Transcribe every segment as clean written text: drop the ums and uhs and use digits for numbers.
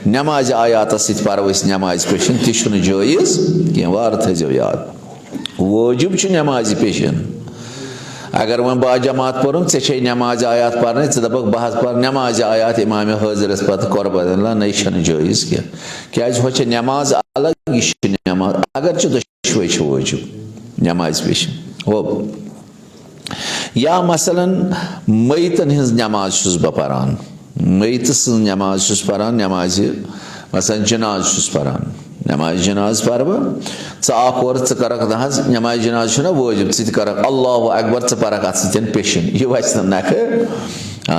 nemazi ayatas sit parvais nemazi peşin tişunu caiz ki var tezyo yad vacib çu nemazi peşin agar wan ba cemaat parum çe nemazi ayat parne tıdabak bahas par nemazi ayat imam-ı hazır ispat korbadanla neyşanı caiz ki kâz hoçe nemaz alag iş nemaz agar çu dışvay çu vacib nemazi peşin hop ya masalan mayıtın hız namaz şuz baparan mayıtısın namaz şuz paran namazı masalan cenaz şuz paran namaz cenaz parba saak or çıkarak daha namaz cenaz şuna vacip çıkarak Allahu Ekber çıkarak atsın peşin yavaştan nakı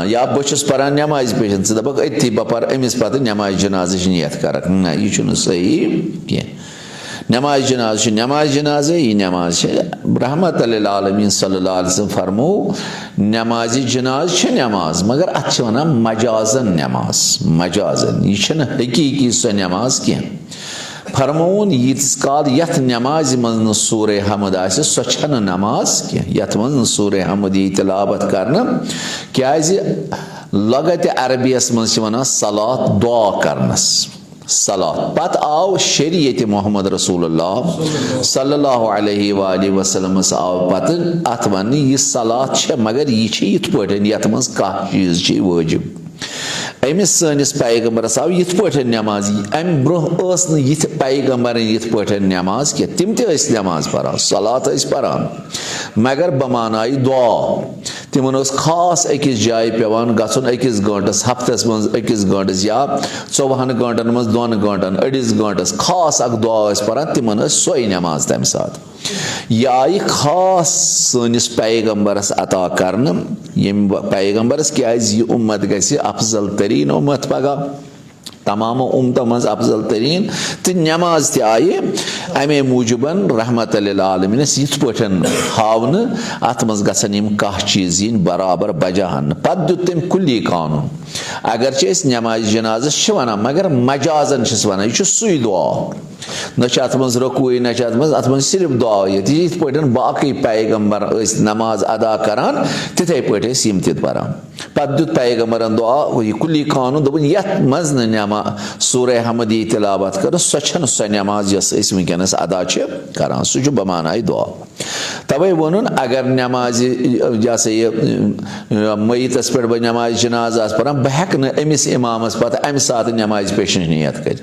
ya boşuz paran namaz peşin çıda bak etti bapar emis patı namaz cenazı niyet karak ne içunu sayı ki namaz cenaze iyi namaz rahmetel alemin sallallahu aleyhi ve sellem farmou namazı cenaze namaz मगर अच्छे मजाजन namaz मजाजन ये hakiki namaz ki farmouun yitis kal yat namaz manın sure hamd ase soçhan namaz ki yat manın sure hamd tilavet karna kyazi lagate arabiyas manı salat dua karnas salat pat av şeriyeti Muhammed Resulullah sallallahu aleyhi ve aleyhi ve sellem av patın atmanı yi salat çe magar yi çe yit pöten yatmaz kah yüz çe vacib emis sanis peygamber sav yit pöten namaz em bro asını yit peygamberin yit pöten namaz ki timte is namaz para salat is para magar bamanayı dua Timunos khas ekis jay pevan gasun ekis gantas haftas mans ekis gantas ya 24 gantan mans 2 gantan adis gantas khas ak dua es paran timunos soy namaz tam saat yayi khas sanis peygamberas ata karnam yem peygamberas ki az ummat gasi afzal tarin ummat paga tamamı umtamaz afzal tarin tin namaz ti ayi ame mucuban rahmetel alemin sit poten havnu atmaz gasanim kah çizin beraber bajahan padduttem kulli kanun agarçe es namaz cenaze şivana magar majazan şivana şu suy dua naçatmaz rukuy naçatmaz atmaz sirf dua yeti sit poten baki peygamber es namaz ada karan titay pote simtit param paddut peygamberin dua kulli kanun da bu yatmaz nama sure hamdi tilavet kar saçan namaz yas ismi kenas adaçı karan sucu bamanay dua tabi bunun agar namazı jase mayit asper ba namaz cenaze asparam bahakna emis imam aspat em saat namaz peşin niyet kar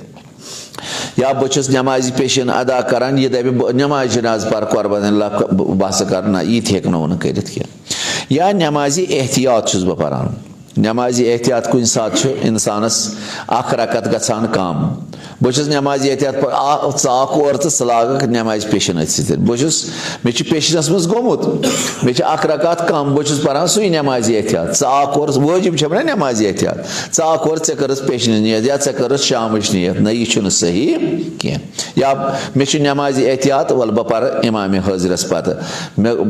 ya boçuz namaz peşin ada karan ye de namaz cenaze par kurbanallah bahs karna iyi tekna onu kaydet ki ya namazı ihtiyatsız baparan namazı ihtiyat kun saat insanas akhrakat gasan kam boçuz namazı ihtiyat par saak orta salagak namaz peşin etsin boçuz meçi peşin asmaz gomut meçi akhrakat kam boçuz paran suy namazı ihtiyat saak or vacib çamra namazı ihtiyat saak or çekarız peşin niyet ya çekarız şamış niyet ne için sahih ki ya meçi namazı ihtiyat wal bapar imam-ı hazır aspat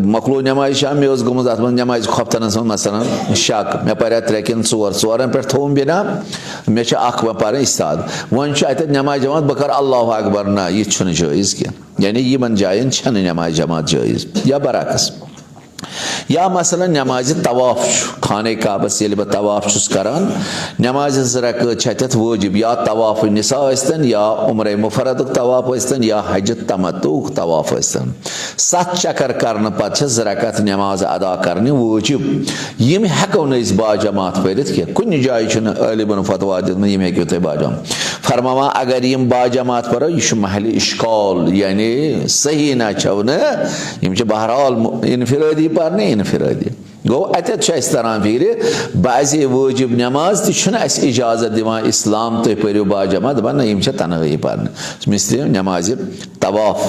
maklu namazı şam meoz gomuz atman namazı khaptanan son masalan şak me para trekin suwaran per thom bina meçi akba para istad wancha ayet namaz cemaat bakar Allahu Ekber na ye çun jaiz ki yani yiman jayin çan namaz cemaat jaiz ya barakas ya masalan namazı tavaf khane kabe selbe tavaf şus karan namazı zırak çatet vacib ya tavaf nisa istan ya umre mufarrad tavaf istan ya hac tamattu tavaf istan sat çakar karna paça zirakat namazı ada karni vacib yem hakavne is ba cemaat pedet ki kun jay için alimın fatva dedin yemek yote bacam farmama agar yem ba cemaat para iş mahalli işgal yani sahih na çavne yemçe bahral infiradi parne infiradi go atet şaystaran fikri bazı vacib namaz ti şuna es icazet dima İslam te periyo ba cemaat bana yemçe tanığı parne misli namazı tavaf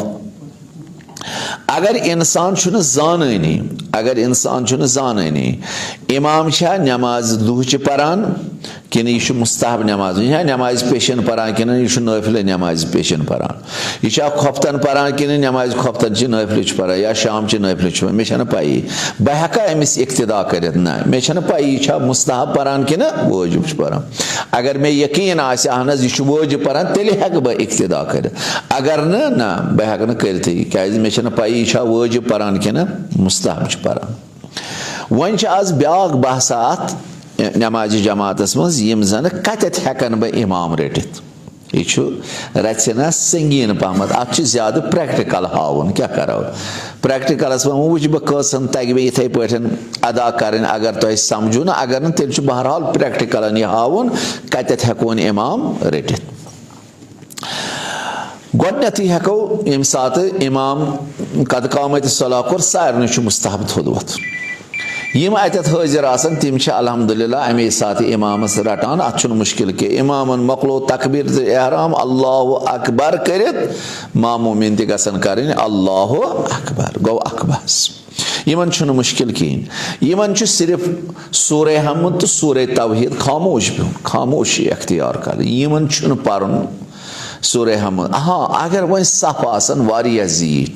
agar insan şunu zanayni agar insan şunu zanayni imam şah namaz duhçı paran kini şu mustahab namaz ya namaz peşin paran kini şu nafile namaz peşin paran işa khaftan paran kini namaz khaftan çi nafile para ya şam çi nafile çi meşana payi bahaka emis iktida karetna meşana payi işa mustahab paran kini vacib paran agar me yakin ase ahnas şu vacib paran teli hak ba iktida karet agar na bahaka na kareti kayz meşana payi işa vacib paran kini mustahab paran wancha az biag bahsat nemazi jamaatس maz yim zan katet hekan be imam retit ये रचना संगीन पहमत अत ज्यादा practical हावन क्या करो प्रैक्टिकलस में वो बह कसन तग बे इथे पठन अदा करें अगर तुम समझो ना अगर न तेल बहरहाल प्रैक्टिकल यह हावन कत हेकोन इमाम रटित गोडनेथी हेको यम सात इमाम कद कामत सलाह कोर सारन मुस्तहब थोद वत यम अतत हाजिर आसन तिम अल्हम्दुलिल्लाह अमे साथ इमामस रटान अत मुश्किल के इमामन मकलो तकबीर एहराम अल्लाहु अकबर करित मामूमिन ते गसन करें अल्लाहु अकबर गो अकबस यमन छुन मुश्किल कहीं यमन छु सिर्फ सूरे हमद तो सूरे तौहीद खामोशी अख्तियार कर यमन छुन परन सूरे हमद हाँ अगर वह सफ आसन वारिया जीट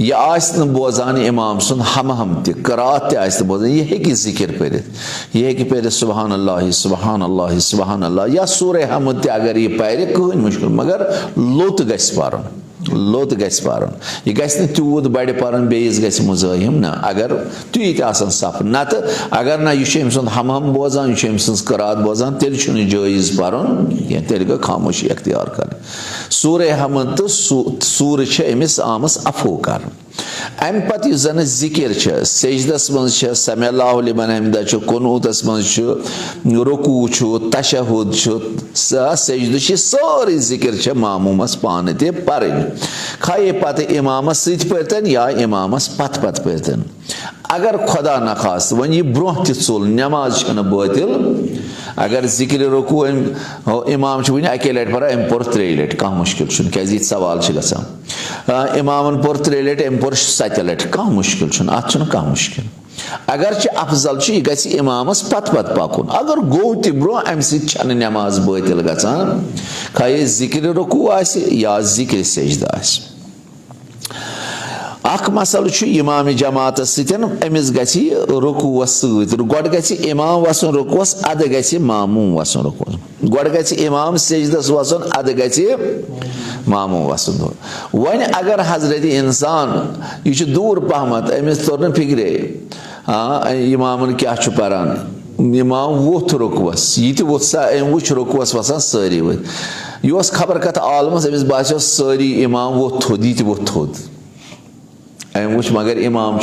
यह बोजान इमाम सुन हम करात बोजान यह जिक्र पढ़ यह पढ़ सुबहान अल्लाह सुबहान अल्लाह सुबहान अल्लाह या सूरे हमद अगर यह पढ़ कहीं मुश्किल मगर लोत गस पारन लोत गस पारन यह गस तूत बड़ पारन बेस गस मुजाहिम ना अगर तीत आसन सफ नत अगर ना यह सुन हम बोजान यह सुन करात बोजान तेल जायज पारन तेल गो खामोशी अख्तियार कर सूरे हमद तो सूर अमिस आमस अफो कर अम पत जन जिक्र सजदस मज समिअल्लाहु लिमन हमिदा कुनूतस मज रुकू तशहुद सजद सारी जिक्र मामूमस पान ते पर्न खाए पत इमामस सत पर्तन या इमामस पत पत पर्तन अगर खुदा न खास वन यह ब्रोह तुल नमाज बातिल अगर जिक्र रुकू इमाम वन अके लट परा अम पोर 3 लट कह मुश्किल क्या सवाल गसान इमामन पोर 3 लट अम पोर 7 लट कह मुश्किल अत कह मुश्किल अगर अफजल यह गि इमामस पत पत पकुन अगर गो त ब्रोह अम सत नमाज बातिल गसान खाए जिक्र रुकू या जिक्र सजद अख मसल इमाम जमात अमिस गि रुकूस गोड गि इमाम वसन रुकूस अद गि मामूम वसन रुकूस गोड गि इमाम सजदस वसन अद गि मामूम वसन वन अगर हजरत इंसान यह दूर पहमत अमिस तोर न फिक्रे इमामन क्या पारान इमाम वोथ रुकूस यह वो वुच रुकूस वसान सारी वो यह खबर कत आलमस अमिस बासो सारी इमाम वोथ थोद यह वो थोद वुच मगर इमाम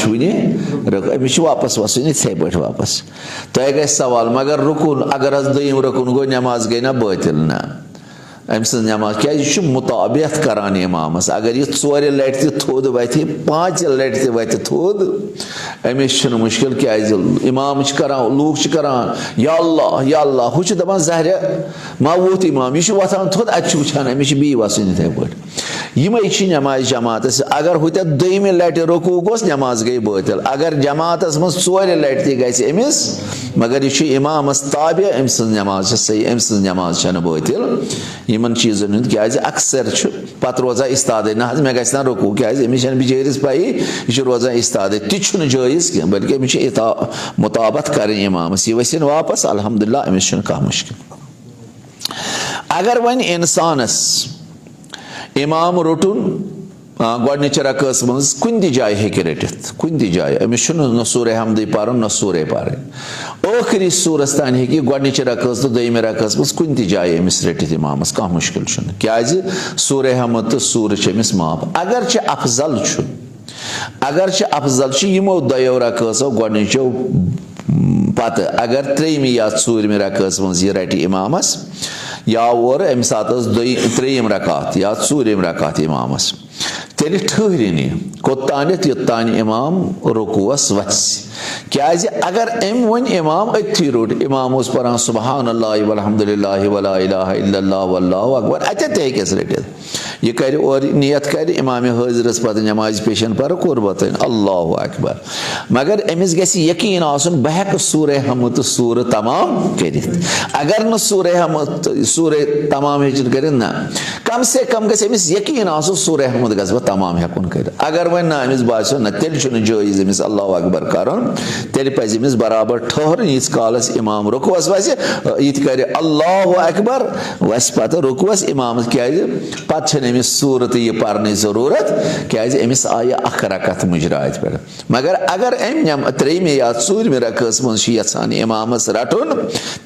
अमिस वापस वसन इथे पे वापस तह गई सवाल मगर रुकुन अगर दोम रुकुन गो नमाज गई ना बातिल ना अम सज नमाज क्या मुताबियत करान इमामस अगर यह 4 लट थोद वत 5 लट वत थोद अमिस मुश्किल क्या इमाम करान लूक करान या अल्लाह हु दपान जहर मा वोत इमाम यह वथान थोद अत वुचान अमिस बी वसन इथे पे यम नमाज जमात अगर हु दोम लट रुकू गोस नमाज गई बातिल अगर जमात मज 4 लट तमिस मगर यह इमामस ताबे अम सज नमाज सही अम सज नमाज बातिल यमन चीजन क्या अक्सर पत रोजान इस्ताद ना मे गि रुकू क्या अमिस बिचारिस पाई यह रोजान इस्ताद तह जायज कह बल्कि अमिस मुताबत करें इमामस यह वसन वापस अल्हम्दुलिल्लाह अमिस कह मुश्किल अगर वन इंसानस इमाम रोटुन गोडनिच रकस मज कुन जाय हेक रटित कुन जाय अमिस न सूरे हमद पारन न सूरे पारन आखिरी सूरस तान हे गोडनिच रकस तो दोम रकस मज कुन जाय अमिस रटित इमामस कह मुश्किल क्या सूरे हमद तो सूर अमिस माफ अगर अफजल यमो दो रकसो गोडनिचो पत अगर 3 या 4 रकस मज यह रटि इमामस या और अम सात 3 रकात या 4 रकात इमामस तेल ठहरिन कोतान योतान इमाम रुकूस वस क्या अगर अम वन इमाम अथी रोट इमाम पान सुबहान अल्लाह वल्हम्दुलिल्लाह वला इलाहा इल्लल्लाह वल्लाहु अकबर अत हेकस रटित यह कर और नियत कर इमाम हाजिरस पत नमाज पेशन पर कुर्बत अल्लाहु अकबर मगर अमिस गि यकीन आसन बह हेक सूरे हमद सूर तमाम कर अगर न सूरे हमद सूरे तमाम हेचन कर ना कम से कम गि अमिस यकीन आसन सूरे हमद गस तमाम हेकुन कर अगर वन ना अमिस बासो न तेल जायज अमिस अल्लाहु अकबर करन तेल पज अमिस बराबर ठहरन यीस कालस इमाम रुकुवस वस यत कर अल्लाहु अकबर वस पत रुकुवस इमाम क्या पत छन अमिस सूरत ये पढ़ने जरूरत क्या अमिस आय अख रकत मुजरात पे मगर अगर अम त्रेमे या चूरमे रकस मन यसान इमामस रटन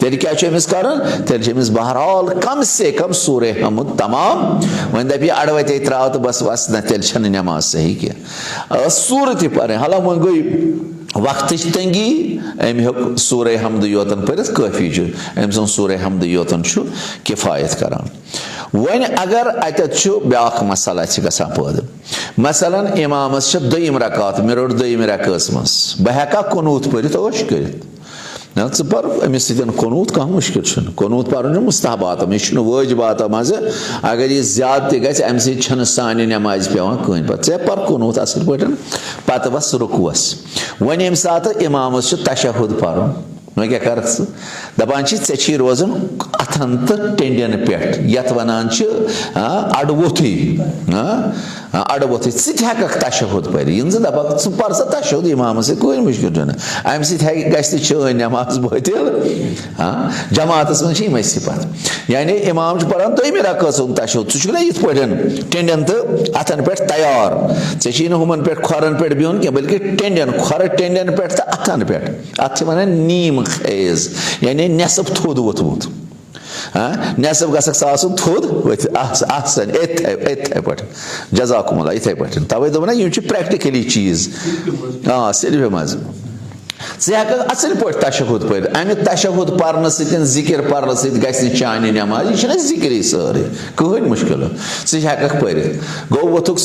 तेल क्या अमिस करन तेल अमिस बहरहाल कम से कम सूरे हमद तमाम वन दपी अड़वते त्राव तो बस वस न तेल छन नमाज सही क्या सूरत पर हाला वन गई वक्त तंगी अम हो सूर हमद योतन पर काफी अम सन सूर हमद योतन किफायत करान वन अगर अत ब्याख मसला गसान पैद मसलन इमामस दोयम रकात मे रोट दोयम रकस मज बह हेका कुनूत पढ़ ओश कर पर अमिस कुनूत कह मुश्किल कुनूत पर मुस्तहबात यह वाजिबात मज अगर यह ज्यादा गम सान नमाज पेवान कहीं पे पर कुनूत असल पे वस रुकुवस वन यम सात इमामस तशहुद पर वह क्या कर दपान ऐ रोजन अथन तो टेंडन पे यथ वनान अड़वोथी अड़वोथी हेक तशहुद पर इन दपक पर सा तशहुद इमाम से कोई मुश्किल अम सन नमाज बातिल जमात मे सिफत यानी इमाम पढ़ान दोयमे रकस तशहुद ना इत टेंडन तो अथन पे तैयार ऐ हुमन पे खोरन पे बिहन क्या बल्कि टेंडन खोर टेंडन पे तो अथन पे अत वन नीम खेज यानी नेसफ थोद वोतमुत नेसफ गस थोद आसन इत पे जजाकुमुल्लाह इत पे तवे दोपन यह प्रैक्टिकली चीज सिल्फ मज हेक असल पे तशहुद पढ़ अमि तशहुद पढ़ने जिक्र पढ़ने गि चान नमाज यह जिक्र सारे कहीं मुश्किल हेक पढ़ गो वोथुक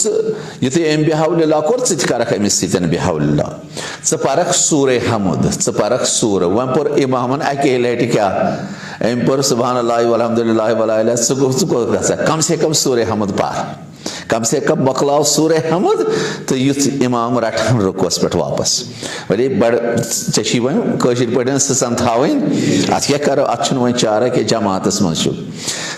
युथे अम बिहाउलिल्लाह कोर करक अमिस बिहाउलिल्लाह पढ़ सूर हमद पढ़ सूर वन पोर इमामन अके लटि क्या अम पोर सुब्हानल्लाह वल्हम्दुलिल्लाह वला इलाहा कम से कम सूर हमद पढ़ कम से कम मकलाव सूर हमद तो युथ इमाम रटान रुकुवस पे वापस वही बड़ ची वन पे सचन थावन अत क्या करो अत वन चारा कि जमातस मज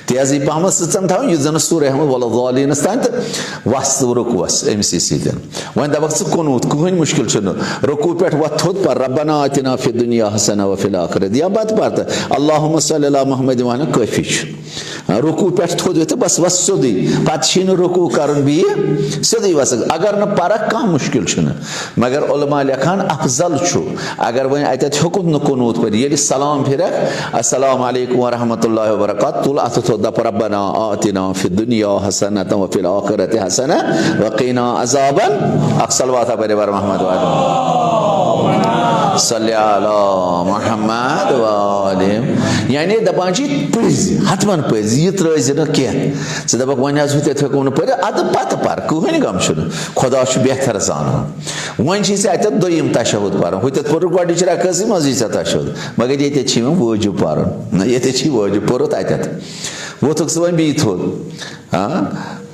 तेजी पहम सचन थावन युथ जन सूर हमद वल्लालीनस तान तो वस रुकुवस अमसी सतन वन दपक कुनूत कहीं मुश्किल रुकू पे वत थोद पर रब्बना आतिना फि दुनिया हसना व फिल आखिरत या बात पर अल्लाहुम्मा सल्लि अला मुहम्मद वन काफी रुकू पे थोद तो बस वस सोदी पे रुकू कर सीधे वस अगर न पर कह मुश्किल मगर उलमा लिखान अफजल अगर वन अत हेकुन कुनूत पर ये सलाम फिर अस्सलाम वालेकुम व रहमतुल्लाहि व बरकातहू तुल अत थो दप रब्बना आतिना फि दुनिया हसनतन व फिल आखिरति हसना व क़िना अज़ाबन अक्सलवाता पर मोहम्मद सल्ली अला मुहम्मद व आलिहि यानी दपान पज हतमन पज यह त्रज न कह दपक वन हेको पढ़ अद पत पर कहीं गम खुदा बेहतर जान वन अत दोयम तशहुद पर हूत पोर गोच रकस मज तशहुद मगर ये वाजिब पर ये वाजिब पोर अत वोथुक वन बी थोद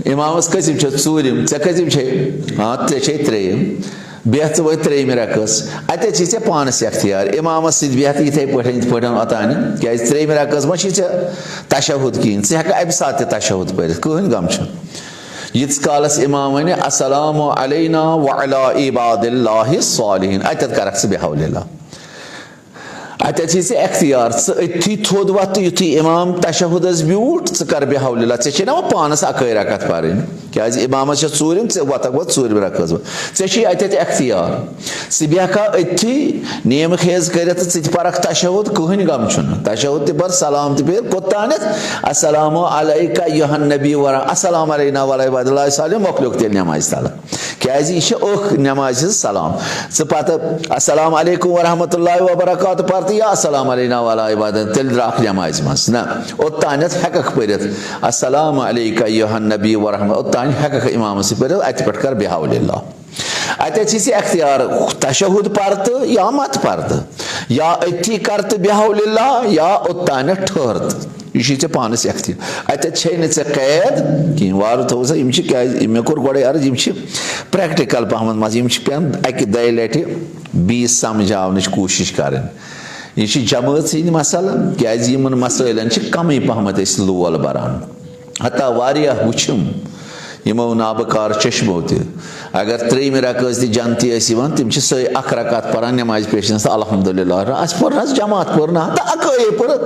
इमामस कसिम चूरिम ऐ कसिम चे त्रेयम बेहत वो त्रेम रकस अत पानस अख्तियार इमामस बेहत इथे पे अतान क्या त्रेम रकस मा तशहुद कहें हेक अमि सात तशहुद पढ़ कहीं गम यीस कालस इमाम वन अस्सलामु अलैना व अला इबादिल्लाहि सालिहीन अत करक बिहाउलिल्लाह अत अख्तियार अथी थोद वत युथी इमाम तशहुदस ब्यूट कर बिहाउलिल्लाह ऐ ना पानस अकै रकत पढ़ क्या इमामस चूरिम वतक वो चूरम रकस ऐ अत अख्तियार बेहका अथी नेम खेज कर परख तशहुद कहीं गम तशहुद पर सलाम तर कोतान अस्सलामु अलैका अय्युहन नबी व अस्सलामु अलैना व अला इबादिल्लाहि सालिहीन मोकलोक तेल नमाज तल क्या यह नमाज सलाम पे अस्सलामु अलैकुम व रहमतुल्लाहि व बरकातहू पर या अस्सलामु अलैना व अला इबादिल्लाहि तेल द्राख नमाज मज ना ओतान हेकक पढ़ अस्सलामु अलैका अय्युहन नबी व रहमतुल्लाहि हेकक इमाम से पढ़ अत पे कर बिहाउलिल्लाह अत अख्तियार तशहुद पर तो या मत पर या अथी कर तो बिहाउलिल्लाह या ओतान ठहर यह पानस अख्तियार अत कैद कहें वार थो क्या मे कोर गोड़े अर्ज प्रैक्टिकल पहम मज पेन अकि दय लट बीस समझावन कोशिश कर यह जमात सद मसल क्या मसलन कम पहम लोल बरान हता वारिया वुचम یِمو نابکار چشمو تہِ اگر ترٛیٚیِمہِ رکٲژ تہِ جنتی ٲسۍ یِوان تِم چھِ سۄے اکھ رکات پران نٮ۪مازِ پیشَنس تہٕ الحمدُاللہ اَسہِ پٔر نہ حظ جماعت پٔر نہ تہٕ اکٲیے پٔرٕتھ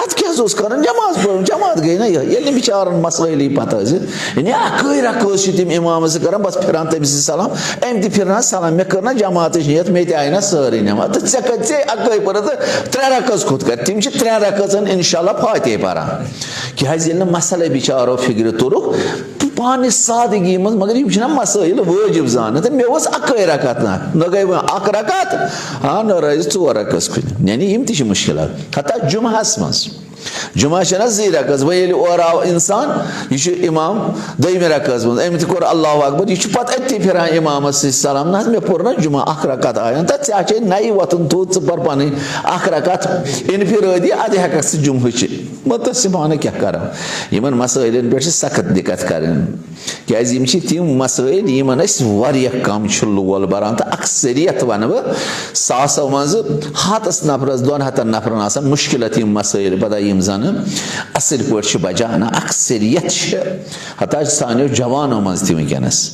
اَتھ کیٛاہ حظ اوس کَرُن جماعت پٔرٕن جماعت گٔے نہ یِہوٚے ییٚلہِ نہٕ بِچارَن مسٲیلی پَتہٕ ٲسۍ یعنی اکٲے رکٲژ چھِ تِم اِمامَس کَران بس پھِران تٔمۍ سٕنٛدۍ سلام أمۍ تہِ پھِرناو سلام مےٚ کٔر نہ جماعتٕچ نِیت مےٚ تہِ آیہِ نہ سٲرٕے نٮ۪ماز تہٕ ژےٚ کَتہِ ژےٚ اکٲے پٔرٕتھ تہٕ 3 رکٲژ کوٚت کَرِ تِم چھِ 3 رکٲژَن اِنشاء اللہ فاتحے پَران کیٛازِ ییٚلہِ نہٕ مسلے بِچارو فِکرِ توٚرُکھ پانٕچ سادگی منٛز مگر یِم چھِنہ مسٲیِل وٲجِب زانٕنۍ تہٕ مےٚ اوس اکٲے رکات نہ گٔے وۄنۍ اکھ رکات نہ رٲزِ 4 رکٲژ کُنہِ یعنی یِم تہِ چھِ مُشکلات ہتا جُمعہس منٛز جُمعہ چھےٚ نہ 2 رکٲژ وۄنۍ ییٚلہِ اورٕ آو اِنسان یہِ چھُ اِمام 2مہِ رکٲژ منٛز أمۍ تہِ کوٚر اللہ اکبر یہِ چھُ پتہٕ أتھی پھِران اِمامس سۭتۍ سلام نہ حظ مےٚ پوٚر نہ جُمعہ اکھ رکات آیان تہٕ ژےٚ چھے نَیہِ وۄتھُن تھوٚد ژٕ پَر پنٕنۍ اکھ رکات اِنفِرٲدی اَدٕ ہٮ۪ککھ ژٕ جُمعہٕچ مُتَسِبانہٕ کیٛاہ کَرو یِمن مسٲیلن پٮ۪ٹھ چھِ سخت دِقت کَرٕنۍ کیٛازِ یِم چھِ تِم مسٲیل یِمن أسۍ واریاہ کم چھُ لول بَران تہٕ اکثریت وَنہٕ بہٕ 100 منٛزٕ 100 نفرس 200 نفرن آسان مُشکِلات یِم مسٲیل پتہ یِم زنہٕ اصٕل پٲٹھۍ چھِ بچان اکثریت چھِ ہتا سانیو جوانو منٛز تہِ وٕنکیٚنس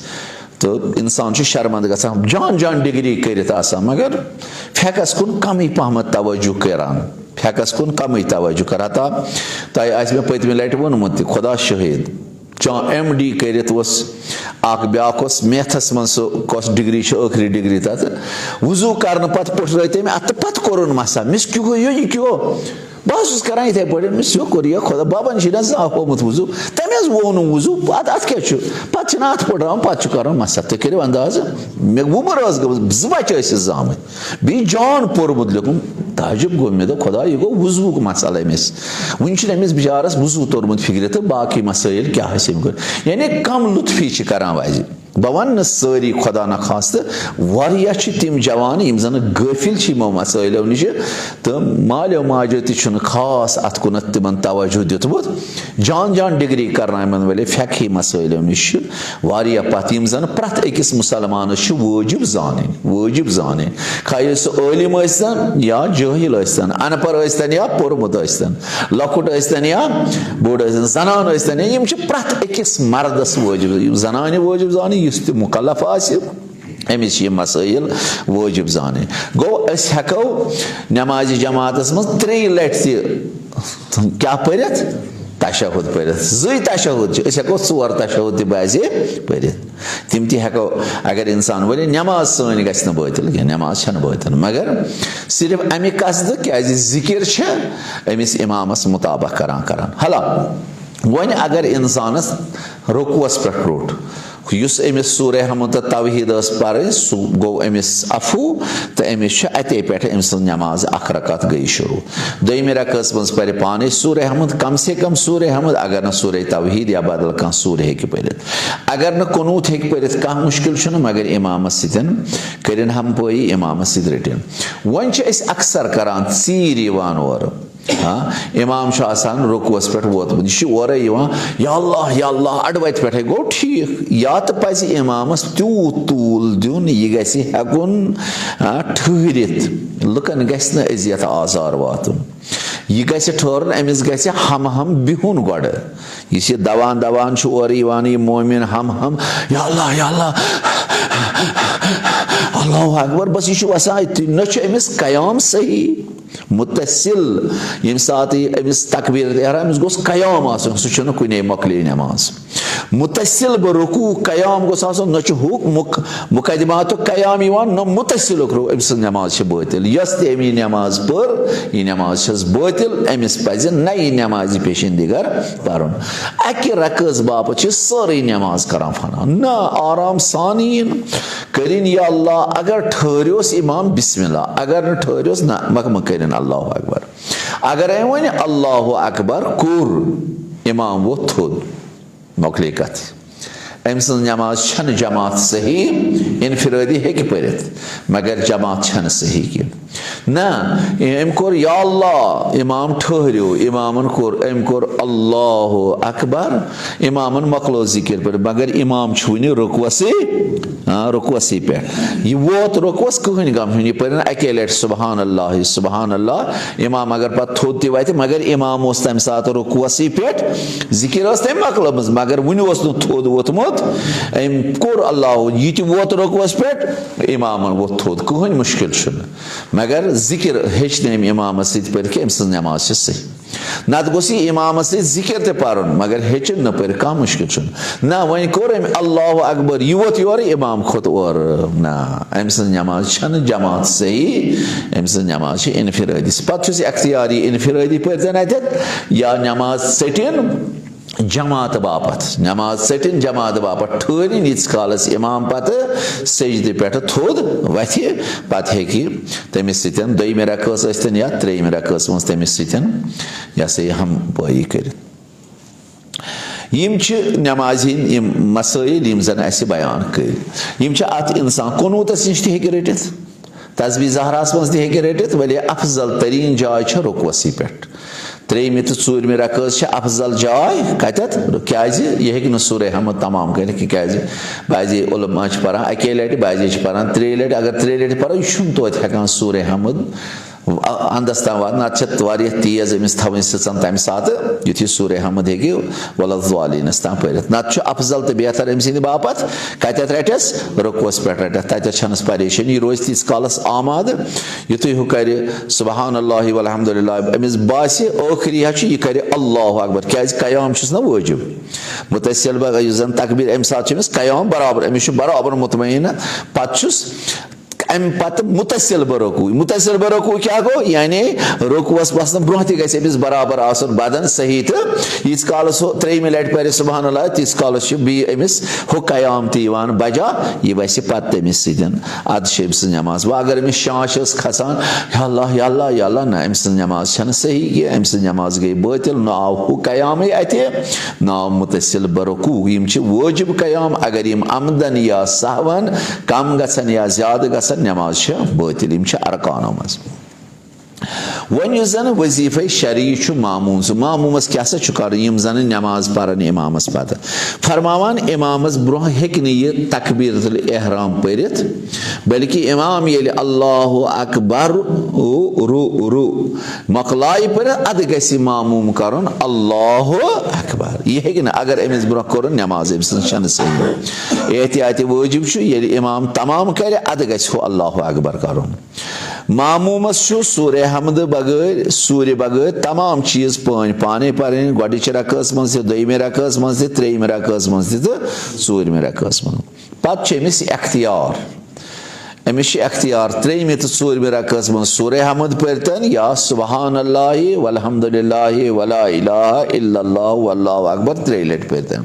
تہٕ اِنسان چھُ شرمنٛد گژھان جان جان ڈگری کٔرِتھ آسان مگر فیکس کُن کمٕے پہمتھ توجہ کران فیکس کُن کمٕے توجہ کران ہتا تۄہہِ آسہِ مےٚ پٔتمہِ لٹہِ ووٚنمُت تہِ خۄدا شٲہِد MD کٔرِتھ اوس اکھ بیٛاکھ اوس میتھس منٛز سُہ کۄس ڈگری چھِ ٲخری ڈگری تتھ وضوٗ کرنہٕ پتہٕ پٔٹھرٲے تٔمۍ اتھ تہٕ پتہٕ کوٚرُن مسا مےٚ کیٛاہ گوٚو یہِ کیٛاہ گوٚو بہٕ حظ چھُس کران یِتھٕے پٲٹھۍ مےٚ کوٚر یہِ خۄدا بابن چھُے نہ زانٛہہ ہومُت وضوٗ تٔمۍ حظ ووٚنُم وضوٗ اتھ کیٛاہ چھُ پتہٕ چھِنہ اتھ پٔٹھراوان پتہٕ چھُ کرُن مسا تُہۍ کٔرِو اندازٕ مےٚ وُمر ٲس گٔمٕژ 2 بچہٕ ٲسِس زامٕتۍ بیٚیہِ جان پوٚرمُت لیوٚکھمُت تعجب گوٚو مےٚ دوٚپ خۄدا یہِ گوٚو وضوٗہُک مسلہٕ أمِس وُنہِ چھُنہٕ أمِس بِچارس وضوٗ توٚرمُت فِکرِ تہٕ باقٕے مسٲیل کیٛاہ آسہِ أمۍ کوٚر یعنی کم لُطفی چھِ کران وزِ بہٕ وَنہٕ نہٕ سٲری خۄدا نخواستہٕ واریاہ چھِ تِم جوان یِم زن غٲفِل چھِ یِمو مسٲیلو نِش تہٕ مالیو ماجو تہِ چھُنہٕ خاص اتھ کُنتھ تِمن توجہ دیُتمُت جان جان ڈگری کرناوان وٲلۍ فیقہی مسٲیلو نِش چھِ واریاہ پتھ یِم زن پرٛٮ۪تھ أکِس مُسلمانس چھِ وٲجِب زانٕنۍ خاص سُہ عٲلِم ٲسۍتن یا جٲہِل ٲسۍتن ان پڑھ ٲسۍتن یا پوٚرمُت ٲسۍتن لۄکُٹ ٲسۍتن یا بوٚڑ ٲسۍتن زنان ٲسۍتن یا یِم چھِ پرٛٮ۪تھ أکِس مردس وٲجِب یِم زنانہِ وٲجِب زانٕنۍ یُس تہِ مُکلف آسہِ أمِس چھِ یِم مسٲیل وٲجِب زانٕنۍ گوٚو أسۍ ہٮ۪کو نٮ۪مازِ جماعتس منٛز 3 لٹہِ تہِ کیٛاہ پٔرِتھ تشہُد پٔرِتھ 2 تشہُد چھِ أسۍ ہٮ۪کو 4 تشہُد تہِ باسے پٔرِتھ تِم تہِ ہٮ۪کو اگر اِنسان ونہِ نٮ۪ماز سٲنۍ گژھِ نہٕ بٲطِل کینٛہہ نٮ۪ماز چھنہٕ بٲطِل مگر صرف امہِ قصدٕ کیٛازِ ذِکِر چھِ أمِس اِمامس مُطابق کران حالا وۄنۍ اگر اِنسانس رُکوٗوس پٮ۪ٹھ روٚٹ یُس أمِس سورہ حمد تہٕ توحیٖد ٲس پرٕنۍ سُہ گوٚو أمِس عفوٗ تہٕ أمِس چھُ اَتے پٮ۪ٹھ أمۍ سٕنٛز نٮ۪ماز اکھ رکات گٔیے شروٗع 2مہِ رکٲژ منٛز پرِ پانے سورہ حمد کم سے کم سورہ حمد اگر نہٕ سورہ توحیٖد یا بدل کانٛہہ سورہ ہیٚکہِ پٔرِتھ اگر نہٕ قنوٗت ہیٚکہِ پٔرِتھ کانٛہہ مُشکِل چھُنہٕ مگر اِمامس سۭتۍ کٔرِنۍ ہمپٲیی اِمامس سۭتۍ رٔٹِنۍ وۄنۍ چھِ أسۍ اکثر کران ژیٖرۍ یِوان اورٕ اِمام چھُ آسان رُکوٗوس پٮ۪ٹھ ووتمُت یہِ چھُ اورے یِوان یا اللہ اَڑٕ وَتہِ پٮ۪ٹھے گوٚو ٹھیٖک یا تہٕ پزِ اِمامس تیوٗت طوٗل دیُن یہِ گژھِ ہٮ۪کُن ٹھٕہرِتھ لُکن گژھِ نہٕ اذیت آزار واتُن یہِ گژھِ ٹھٔہرُن أمِس گژھِ ہم بِہُن گۄڈٕ یُس یہِ دوان چھُ اورٕ یِوان یہِ مومِن ہم یا اللہ اللہ اکبر بس یہِ چھُ وسان أتھی نہ چھُ أمِس قیام صحیح مُتَصِل ییٚمہِ ساتہٕ یہِ أمِس تقبیٖرت احرام أمِس گوٚژھ قیام آسُن سُہ چھُنہٕ کُنے مۄکلے نٮ۪ماز مُتَصِل بہٕ رُکوٗع قیام گوٚژھ آسُن نہ چھُ مُقدِماتُک قیام یِوان نہ مُتَصِلُک أمۍ سٕنٛز نٮ۪ماز چھِ بٲطِل یۄس تہِ أمۍ یہِ نٮ۪ماز پٔر یہِ نٮ۪ماز چھَس بٲطِل أمِس پزِ نَیہِ نٮ۪مازِ پیشن دِگر پرُن اکہِ رکٲژ باپتھ چھِ سٲرٕے نٮ۪ماز کران فنا نہ آرام سان یِن کٔرِنۍ یا اللہ اگر ٹھٔہرِوس اِمام بسم اللہ اگر نہٕ ٹھٔہرِوس نہ مہ کٔرِنۍ اللہ اکبر اگرے وۄنۍ اللہ اکبر کوٚر اِمام ووٚتھ تھوٚد مۄکلے کتھ أمۍ سٕنٛز نٮ۪ماز چھنہٕ جماعت صحیح اِنفِرٲدی ہیٚکہِ پٔرِتھ مگر جماعت چھنہٕ صحیح کینٛہہ نہ أمۍ کوٚر یا اللہ اِمام ٹھٔہرِو اِمامن کوٚر أمۍ کوٚر اللہ اکبر اِمامن مۄکلو ذِکِر پٔرِتھ مگر اِمام چھُ وُنہِ رُکوَسٕے پٮ۪ٹھ یہِ ووت رُکوَس کٕہٕنۍ غم چھُنہٕ یہِ پٔرِن اَکے لٹہِ سُبحان اللہ اِمام اگر پتہٕ تھوٚد تہِ وتہِ مگر اِمام اوس تمہِ ساتہٕ رُکوَسٕے پٮ۪ٹھ ذِکِر ٲس تٔمۍ مۄکلٲمٕژ مگر وُنہِ اوس نہٕ تھوٚد ووتمُت वोत कोर अल्लाह ये वोत रुकवस पे इमामन वोत थोद कहन मुश्किल मगर जिक्र हेचन इमाम सत कि अम नमाज सही नत गोस इमाम जिक्र ते पारन मगर हेचन न पर कह मुश्किल ना वन कोर अल्लाह अकबर यह वोत योर इमाम खोत और ना अम नमाज जमात सही अम नमाज इनफिरादी पे अख्तियारी इनफिरादी पे या नमाज सटिन जमात बापत नमाज सटिन जमात बापत ठहरिन यीस कालस इमाम पत सजदे पे थोद वथ पत हेकि तमिस सतन दोयिम रकअस अस्तन या त्रेयिम रकअस मज तमिस सतन यह सा हम पाई कर नमाज हिंद मसाइल जन अस बयान कर अत इंसान कुनूतस नश तक रटित तस्बीह ज़हरास मज तक रटित वली अफजल तरीन जाय रुकवसी पे त्रेयिम तो ूरम रकअस अफजल जाय कत क्या सूर हमद तमाम कर बाज़ी उलमा पान अके लट बाज़ी पान 3 लट अगर 3 लट पो यह तोत हेकान सूर हमद अंदस तम वात ना तेज अमिस थवन सचन तम सात यु सूर हमद हे वलस तम पढ़ नत अफजल तो बेहतर अम सद बापत कत रटस रुकवस पे रटस तथस परेशानी रोज तीस कालस आमाद युत हु कर सुबहान अल्लाह वल्हम्दुलिल्लाह अमिस बास आखिरी यह कर अल्लाह अकबर क्या कयाम ना वाजिब मुतसिल जन तकबीर अम सात कयाम बराबर अमिस बराबर मुतमईन पत अम पत मुतसिल बरकू क्या गो यानी रुकवस बसन ब्रोह तमिस बराबर आसन बदन सही तो यीस कालस 3 लट पर सुबहान अल्लाह तीस कालस अमिस हु कयाम तवान बजा यह वस पत तमिस सतन अद नमाज वह अगर अमिस शाश खसान अल्लाह ना अम नमाज सही कि अम नमाज गई बातिल न आव हु कयाम अत न आव मुतसिल बरकू वाजिब कयाम अगर अमदन या सहवन कम गसन या ज्यादा गसन नमाज बातिल अरकानो मज वन जन वजीफ़ शरी मामूम मामूमस क्या कर जन नमाज पान इमामस पत फरमान इमामस ब्रोह यह तकबीरतुल एहराम परित बल्कि इमाम ये अल्लाह अकबर रु मकलाई पर अद गि मामूम कर अल्लाह अकबर यह हे अगर अमिस ब्रोह कोर नमाज अम सही एहतियात वाजिब ये इमाम तमाम कर अद गो अल्लाह अकबर कर मामूमस सूर हमद बगैर सूर्य बगैर तमाम चीज पाने पान गोच रकअस मज दोयिम रकअस मज त्रेयिम रकअस मज ूरम रकअस मज पमिस अख्तियार अमिस अख्तियार त्रेयिम तो ूरम रकअस मज सूर हमद पर्तन या सुबहान अल्लाह वल्हम्दुलिल्लाह वला इलाहा इल्लल्लाह वल्लाहु अकबर 3 लट पर्तन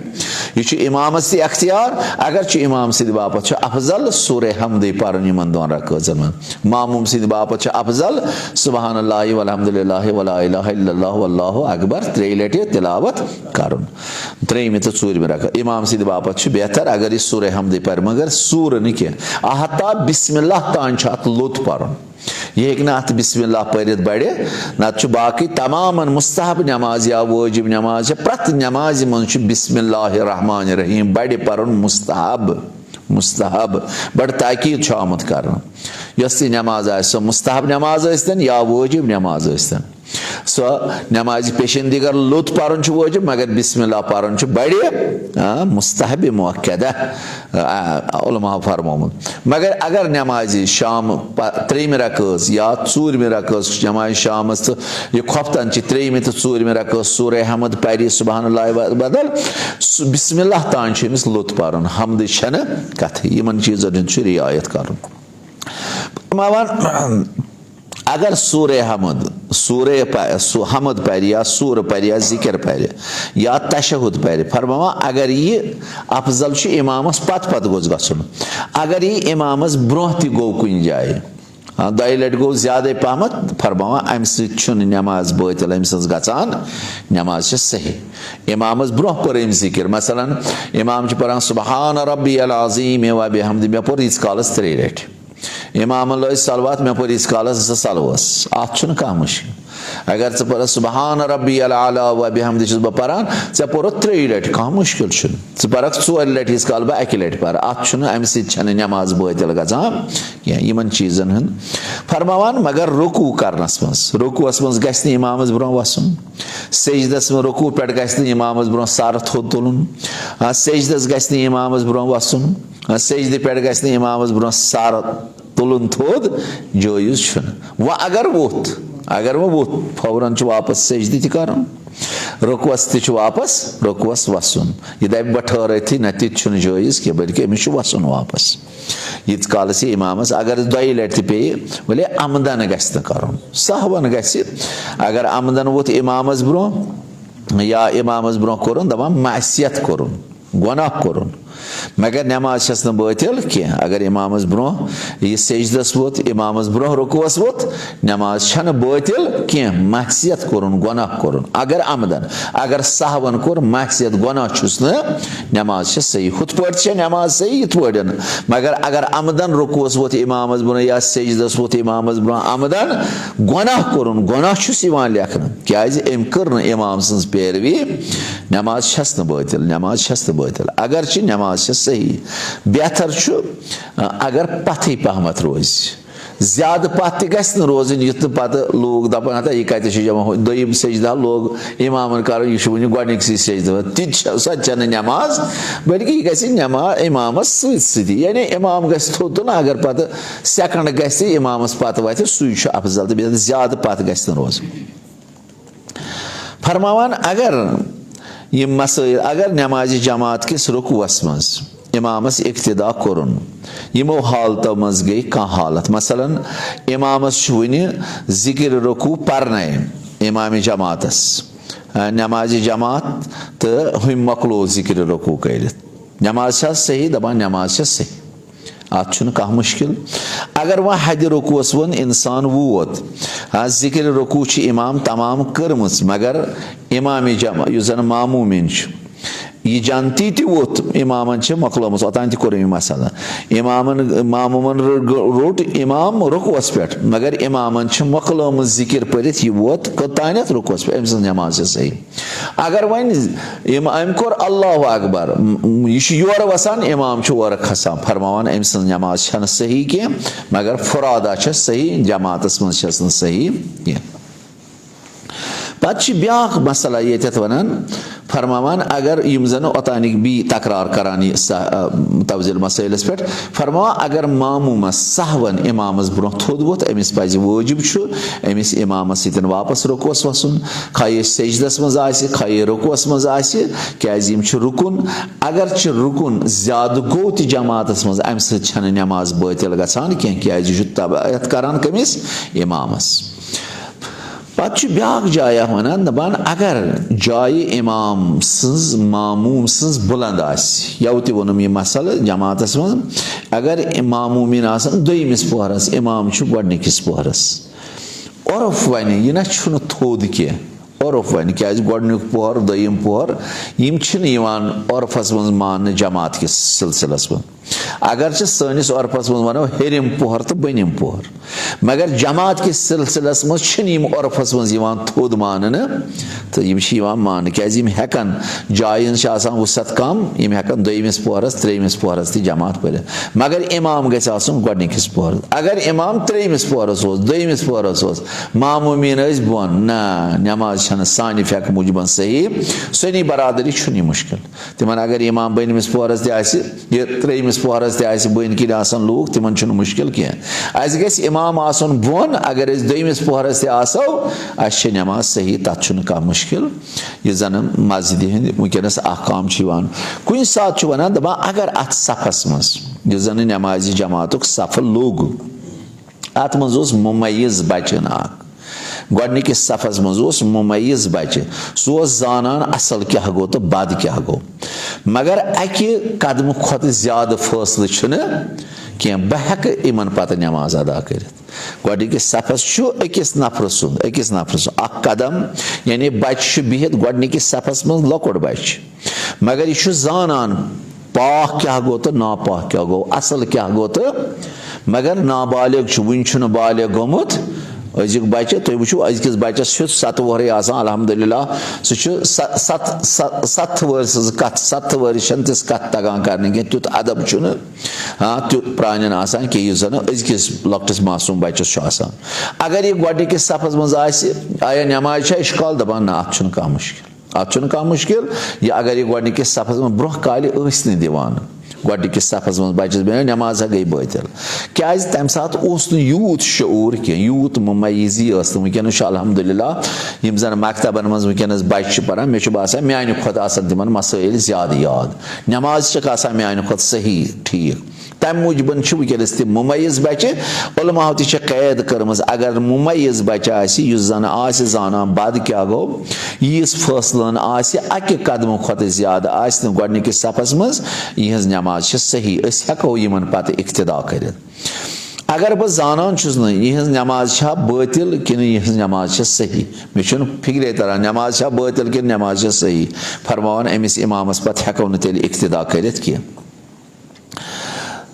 यह इमामस अख्तियार अगर इमाम सद बापत अफजल सूर हमद पान इन 2 रकअसन मज मामूम सद बापत अफजल सुबहान अल्लाह वल्हम्दुलिल्लाह वला इलाहा इल्लल्लाह वल्लाहु अकबर 3 लट तिलावत कर 3 तो ूरम रकअत इमाम सद बापत बेहतर अगर यह सूर हमद पर मगर सूर न कह आहता बिस्मिल्लाह तान अत लुत पान यह हे अत बिस्मिल्लाह पढ़ बड़े नत बाकी तमाम मुस्तहब नमाज या वाजिब नमाज प्रत नमाज मज बिस्मिल्लाहिर रहमानिर रहीम बड़े पर मुस्तहब बड़ ताकीद आमुत कर नमाज आ मुस्तहब नमाज या वाजिब नमाज सो नमाज पेशेंदिगर लुत पारन वाजिब मगर बिस्मिल्लाह पारन बड़े मुस्तहब मुअक्कदा उलमा फरमोमुत मगर अगर नमाज शाम 3 रकअस या 4 रकअस नमाज शाम तो यह खोफ्तन 3 तो 4 रकअस सूर हमद पारि सुबहान अल्लाह बदल बिस्मिल्लाह तान अमिस लुत पारन हमद कथ इन चीजन रियायत कर अगर सूर हमद पर या सूर पर या जिक्र पर या तशहुद पर फरमावा अगर यह अफजल इमामस पत गोस गसन अगर यह इमामस ब्रोह त गो कुन जाए 2 लट गो ज्यादा पहमत फरमावा अम नमाज बातिल अम गचान नमाज सही इमामस ब्रोह पर जिक्र मसलन इमाम पान सुबहान रब्बियल अज़ीम व बिहम्दिही मे पोर यीस कालस 3 लट इमाम लोय सलवात में पर इस कालस सलवस आत छुन का मुश्किल अगर च पर सुबहान रब्बी अल आला व बिहमदि छुस ब परान च पर 3 लट का मुश्किल छुन च पर 4 लट इस काल ब 1 लट पर आत छुन अम सि छन नमाज बोतल गजाम या यमन चीजन हन फरमावान मगर रुकू करनस मस रुकूस मस गस नि इमामस ब्रो वसुन सजदस में रुकू पेट गस नि इमामस ब्रो सार थोद तुलन सजदस गस नि इमामस ब्रो वसुन सजदे पेट गस नि इमामस ब्रो सार तुलन थोद जोयुस छुन व अगर वो फौरन वापस सजदी ति करन रुकवस ति वापस रुकवस वसुन ये दब बठर थी न ति जोइस के बल्कि अमिस वसुन वापस यीत काल से इमामस अगर 2 लट पे बोले आमदन गस न करन सहवन गस अगर आमदन वोत इमामस ब्रो या इमामस ब्रो करन दमा मासियत करन गुनाह करन मगर नमाज छस न बोतल के अगर इमामस ब्रो ये सजदस वोत इमामस ब्रो रुकूस वोत नमाज छन बोतल के मासियत करन गुनाह करन अगर आमदन अगर सहवन कर मासियत गुनाह छुस न नमाज छ सही खुद पढ़ छ नमाज सही पढ़न मगर अगर आमदन रुकूस वोत इमामस ब्रो या सजदस वोत इमामस ब्रो आमदन गुनाह करन गुनाह छुस इवान लेखन क्या एम कर इमाम सन्स पैरवी नमाज छस न बोतल अगर छ नमाज सही बेहतर अगर पथी पहमत रोज ज्यादा पथ गस रोजन युत पत लोग दपान हता यह कत जमा दोयम सजदा लोग इमामन कर यह वन गोनिक सजदा ती नमाज बल्कि यह गस नमाज इमामस सती यानी इमाम गस थोतुन अगर पत सेकंड गस इमामस पत वत सु अफजल तो ज्यादा पथ गस रोज फरमावान अगर यह मसइल अगर नमाज जमात किस रुकूस मज इमामस इक्तिदा करन यमो हालतों मज गई कह हालत मसलन इमामस वन जिक्र रुकू पर्ने इमाम जमातस नमाज जमात तो हम मकलो जिक्र रुकू कर नमाज सही दपान नमाज सही आत कह मुश्किल अगर वह हद रुकूस वन इंसान वोत जिक्र रुकू इमाम तमाम कर्म मगर इमाम जमा जन मामूमिन यह जानती ति वोत इमामन मकलोमस ओतान कोर मसला इमामन मामूमन रोट इमाम रुकूस पे मगर इमामन मकलोम जिक्र पढ़ित यह वोत कतान रुकूस पे अम्स नमाज सही अगर वन अम कोर अल्लाह अकबर यह योर वसान इमाम ओर खसान फरमान अम्स नमाज सही कह मगर फुरादा सही जमातस मज सही कह पत ब्याख मसला ये वन फरमान अगर यम जन ओतानिक बी तकरार करान तवजिल मसैलस पे फरमा अगर मामूमस सहवन इमामस ब्रो थोद वोत अमिस पज वाजिब अमिस इमामस सतन वापस रुकूस वसन खा सजदस मज खा रुकूस मज क्या रुकुन अगर रुकुन ज्यादा गो त जमातस मज अम सत नमाज बातिल गसान क्या तबायत करान कमिस इमामस पत ब्याक जाया वन दपान अगर जाय इमाम सज मामूम सज बुलंद यव त वोनुम यह मसल जमातस मज अगर मामूमिन आसन दोयमिस पोहरस इमाम गोडनिकिस पोहरस उर्फ वन यह ना थोद कह उर्फ वन क्या गोडनिक पोहर दोयम पोहर यम उर्फस मज मान जमात किस सिलसिलस मज अगर सनिस उर्फस मज वनो हेरिम पोहर तो बनिम पोहर मगर जमात किस सिलसिलस मज उर्फस मज थोद मान तो मान क्या हेकन जायन वसत कम हेकन दोयमिस पोहरस त्रेमिस पोहरस जमात पढ़ मगर इमाम गोडनिकिस पोहर अगर इमाम त्रेमिस पोहरस दोयमिस पोहरस मामूमिन बोन ना नमाज सानि फेक मूजबन सही सनी बरादरी यह मुश्किल तिमन अगर इमाम बनिमिस पोहरस त्रेमिस पोहरस बन किन आसन लूक तिमन मुश्किल कह गस इमाम आसन बोन अगर दोयमिस पोहरस अस नमाज सही तथ कह मुश्किल यह जन मस्जिद हंद वनस अहकाम कुन सात वन दपा अगर अत सफस मज जन नमाज जमातुक सफ लोग अत मज मुमय्यिज बचन गोडनिकिस सफस मज मुमय्यिज बचे सह जानान असल क्या गो तो बद क्या गो मगर अकि कदम खुद ज्यादा फैसले कह बह हेक इमन पत नमाज अदा कर गोडनिकिस सफस अकिस नफर सुंद कदम यानी बच्चे बिहित गोडनिकिस सफस मज लकुट बच्चे मगर यह जानान पाक क्या गो तो नापाक क्या गो असल क्या गो तो मगर नाबालिग वन बालिग गोमुत अजुक बच्चे तुम वो अजकिस बच्चस 7 वहर अल्हम्दुलिल्लाह सत वर कत 7 वर तिस कत तगान कर तुत अदब तुत प्रान कि जन अजकिस लकटिस मासूम बच्चस अगर यह गोडनिकिस सफस मज आया नमाज इश्काल दपान ना अत कह मुश्किल यह अगर यह गोडनिकिस सफस मज ब्रोह काल दिवान गोडनिकिस सफस मज बच्चस बन नमाज गई बातिल क्या तम सात यूत शूर कह यूत मुमयजी वनस अल्हम्दुलिल्लाह यम जन मकतबन मज वनस बच्चे परान मे बासान मान खुद तिमन मसाइल ज्यादा याद नमाज मान खुद सही ठीक तम मूजबन वनस तम मुमयज बच्चे उलमाओ तै कैद कर्म अगर मुमयज बच्चे जन जाना बद क्या गो यीस फैसलन अकि कदम खुद ज्यादा गोडनिकिस सफस मज यहज नमाज सही हेको यमन पत इक्तदा कर अगर बह जानान यहज नमाज बातिल कि यहज नमाज सही मे फिक्रे तरह नमाज बातिल कि नमाज सही फरमान अमिस इमामस पत हेको न तेल इक्तदा कर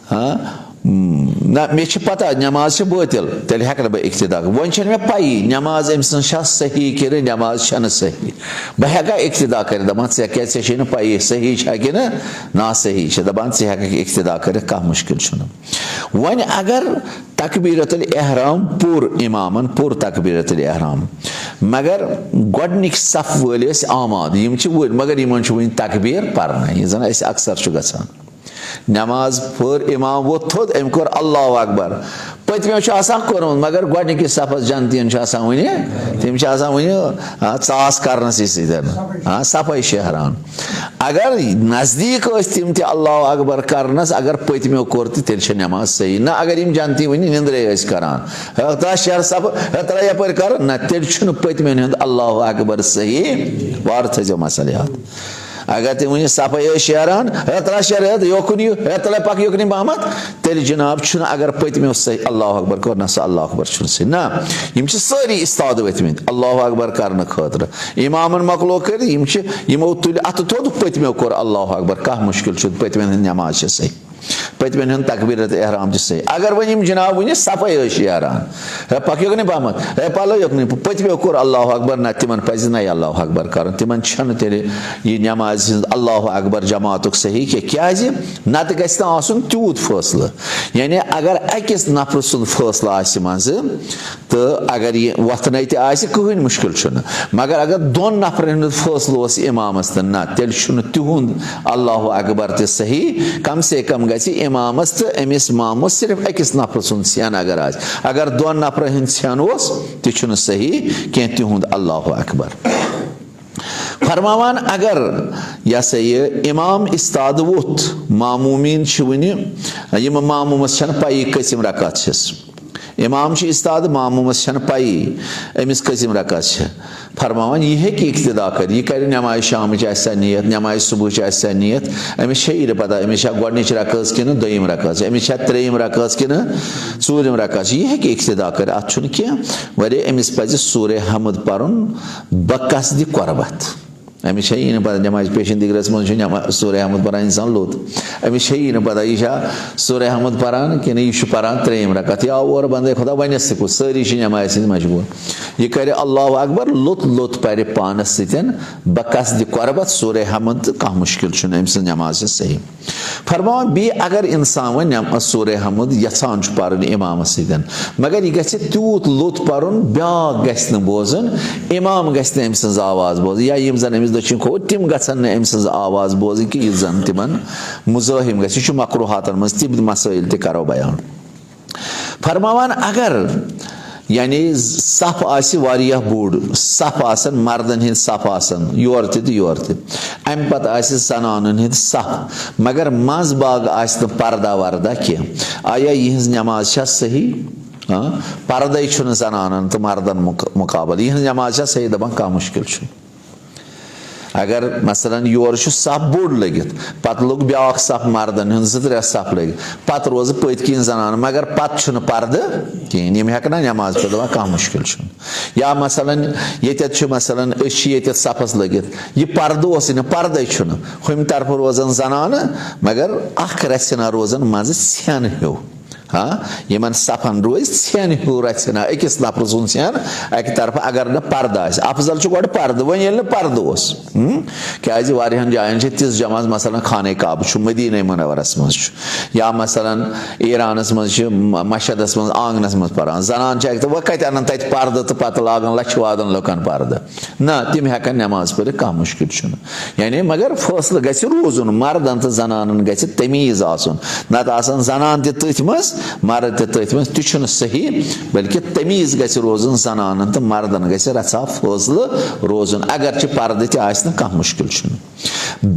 ना मे पता नमाज बातिल तेल हेक बह इक्तदा वन मे पई नमाज अम सही कि नमाज सही बह हेका इक्तदा कर दपान ऐ पई सही कि ना सही दपान हेक इक्तदा कर कह मुश्किल वन अगर तकबीरतुल एहराम पुर इमामन पुर तकबीरतुल एहराम मगर गोडनिक सफ वल आमाद मगर इन वन तकबीर पर्न यह जन अक्सर गसान नमाज पढ़ इमाम वो थोद अम कोर अल्लाहु अकबर पतमो कोर्मुत मगर गोडनिकिस सफस जनतीन वन तम वन चास करनस सफाई शहरान अगर नजदीक तम त अल्लाहु अकबर करनस अगर पतमो कोर तेल नमाज सही ना अगर यम जनती वन निंद्रे करान शहर सफ यपर कर ना तेल पतमन अल्लाहु अकबर सही वार थो मसल याद अगर तुम वन सफाई शहरान शहर योकुन तला पक योकुन बहमत तेल जनाब अगर पतमो सही अल्लाहु अकबर कोर ना अल्लाहु अकबर सही ना यम सारी इस्ताद वथमित अल्लाहु अकबर करने खतर इमामन मकलो कर यमो तुल अत थोद पतमो कोर अल्लाहु अकबर कह मुश्किल पतमन नमाज सही पतमन तकबीरत एहराम सही अगर वन जनाब वन सफाई शहरान पक योकुन बहमत पलो योकुन पतमो कोर अल्लाहु अकबर ना तिमन पज ना अल्लाहु अकबर कर तिमन तेल यह नमाज अल्लाहु अकबर जमात सही क्या नत गु तूत फैसल यानी अगर अकिस नफर सुन फैसल मज तो अगर यह वथन कहन मुश्किल मगर अगर दोन नफरन फैसल इमामस तो ना तेल तिहुंद अल्लाहु अकबर तो सही कम से कम गि इमामस तो अमिस मामूस सिर्फ अकिस नफर सुन सेन अगर दोन नफर हंद सेन तह सही कह तिहुंद अल्लाहु अकबर फरमावान अगर यह सा यह इमाम इस्ताद वोत मामूमीन वन मामूमस पई कसिम रकात इमाम इस्ताद मामूमस पई अमिस कसिम रकात फरमावान यह इक्तदा कर यह कर नमाज शाम नीयत नमाज सुबह नीयत अमिस पता अमिस गोडनिच रकात कि दोम रकात अमिस त्रेम रकात कि चूरम रकात यह इक्तदा कर अत कह वरे अमिस पज सूरे हमद पर्न बकसद कुर्बत अमिस यह पता नमाज पेशन दिगरस मज सूरे हमद पान इंसान लोत अमिस यह पता यह सूरे हमद पान कि यह पान त्रेम रकात या और बंदे खुदा वनस कुछ सारी नमाज सद मजबूर यह कर अल्लाहु अकबर लुत लुत पर पानस सतन बकसद कुर्बत सूरे हमद कह मुश्किल अम नमाज सही फरमान बी अगर इंसान वन सूरे हमद यहान पान इमाम सतन मगर यह गि तूत लुत पान ब्याक गि बोजन इमाम गि अम सज आवाज बोज या यम जन अमिस दक्षिण खो तम गन अम सज आवाज बोज कि यह जन तिमन मुजाहिम गि मकरूहातन मज तम मसाइल त करो बयान फरमावान अगर यानी सफ आरिया बोड़ सफ आसन मर्दन हिंद सफ आसन योर तो योर अम पत जनान हिंद सफ मगर मज बाग पर्दा वर्दा कह आया यह नमाज सही पर्दे जनान तो मर्दन मुकाबल यह नमाज सही दपान कह मुश्किल अगर मसलन योर सफ बोड़ लगित पत लोग ब्याक सफ मर्दन हूं 2-3 सफ लग पत रोज पत किन जनान मगर पत पर्द कहें यम हेकना नमाज पे दपान कह मुश्किल या मसलन ये मसलन सफस लगित यह पर्द पर्दे हम तरफ रोजान जनान मगर अख रसना रोजान मज सन हो यमन सफन रोज छेन हूँ रचना अकिस नफर सुन छेन अक तरफ अगर न पर्द अफजल गोड पर्द वन ये पर्द क्या जायन तिस जमा मसलन खाने काब मदीना मुनव्वरस मज या मसलन ईरानस मज मशदस मज आंगनस मज पारान जनान वह कत अन तत पर्द तो पत लागन लक्ष वादन लुकन पर्द ना तिम हेकन नमाज पढ़ कह मुश्किल यानी मगर फैसल गि रोजुन मर्दन तो जनान गि तमीज आसन नत आसन जनान तथ मज मर्द तथ मज तह सही बल्कि तमीज गि रोजन जनान तो मर्दन गि रचा फैसल रोजुन अगर पर्द तह कह मुश्किल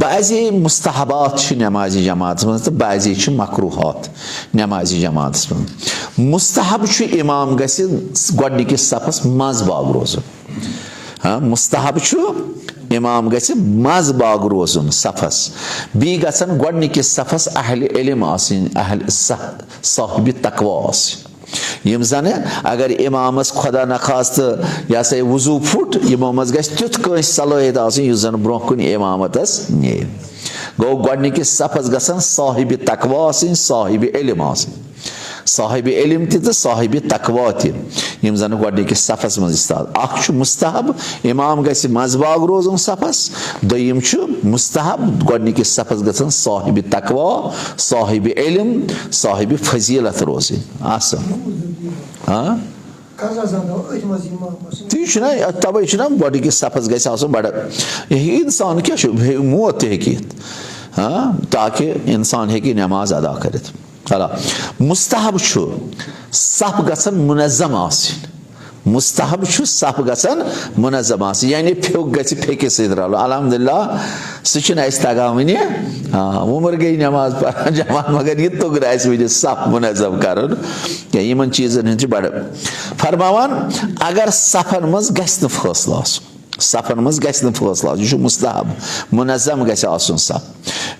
बाज़ी मुस्तहबात नमाज जमात मज तो बाज़ी मकरूहात नमाज जमात मज मुस्तहब इमाम गि गोडनिकिस सफस मज बाग रोजुन मुस्तहब इमाम गि मज बाग रोजुन सफस बी गसन गोडनिकिस सफस अहल इल्म आसिन अहल साहिब तकवा आसिन यम जन अगर इमामस खुदा न खास्त यह सा वजू फुट यमो मज गि तुथ कस सलाहियत आसिन युस जन ब्रोह कुन इमामतस नेर गो गोडनिकिस सफस गसन साहिब तकवा आसिन साहिब इल्म आसिन साहिब इल्म तो साहिब तकवा तम जन गोडनिकिस सफस मज इस्ताद अख मुस्तहब इमाम गि मजबाग रोजुन सफस दोयम मुस्तहब गोडनिकिस सफस गसन साहिब तकवा साहिब इल्म साहिब फजीलत रोजिन तवे गोडनिकिस सफस गि बड़ यही इंसान क्या मौत ताकि इंसान हेकि नमाज अदा कर मुस्तहब सफ गसन मुनज़्ज़म आसिन मुस्तहब सफ गसन मुनज़्ज़म आसिन यानी फेक गि फेक सत रल अल्हम्दुलिल्लाह सह तगान वन उम्र गई नमाज पढ़ान जमान मगर यह तुगर वन सफ मुनज़्ज़म कर इन चीजन बड़ फरमान अगर सफन मज गि फैसल आसन सफन मज गि फैसल यह मुस्तहब मुनज़्ज़म गि आसन सफ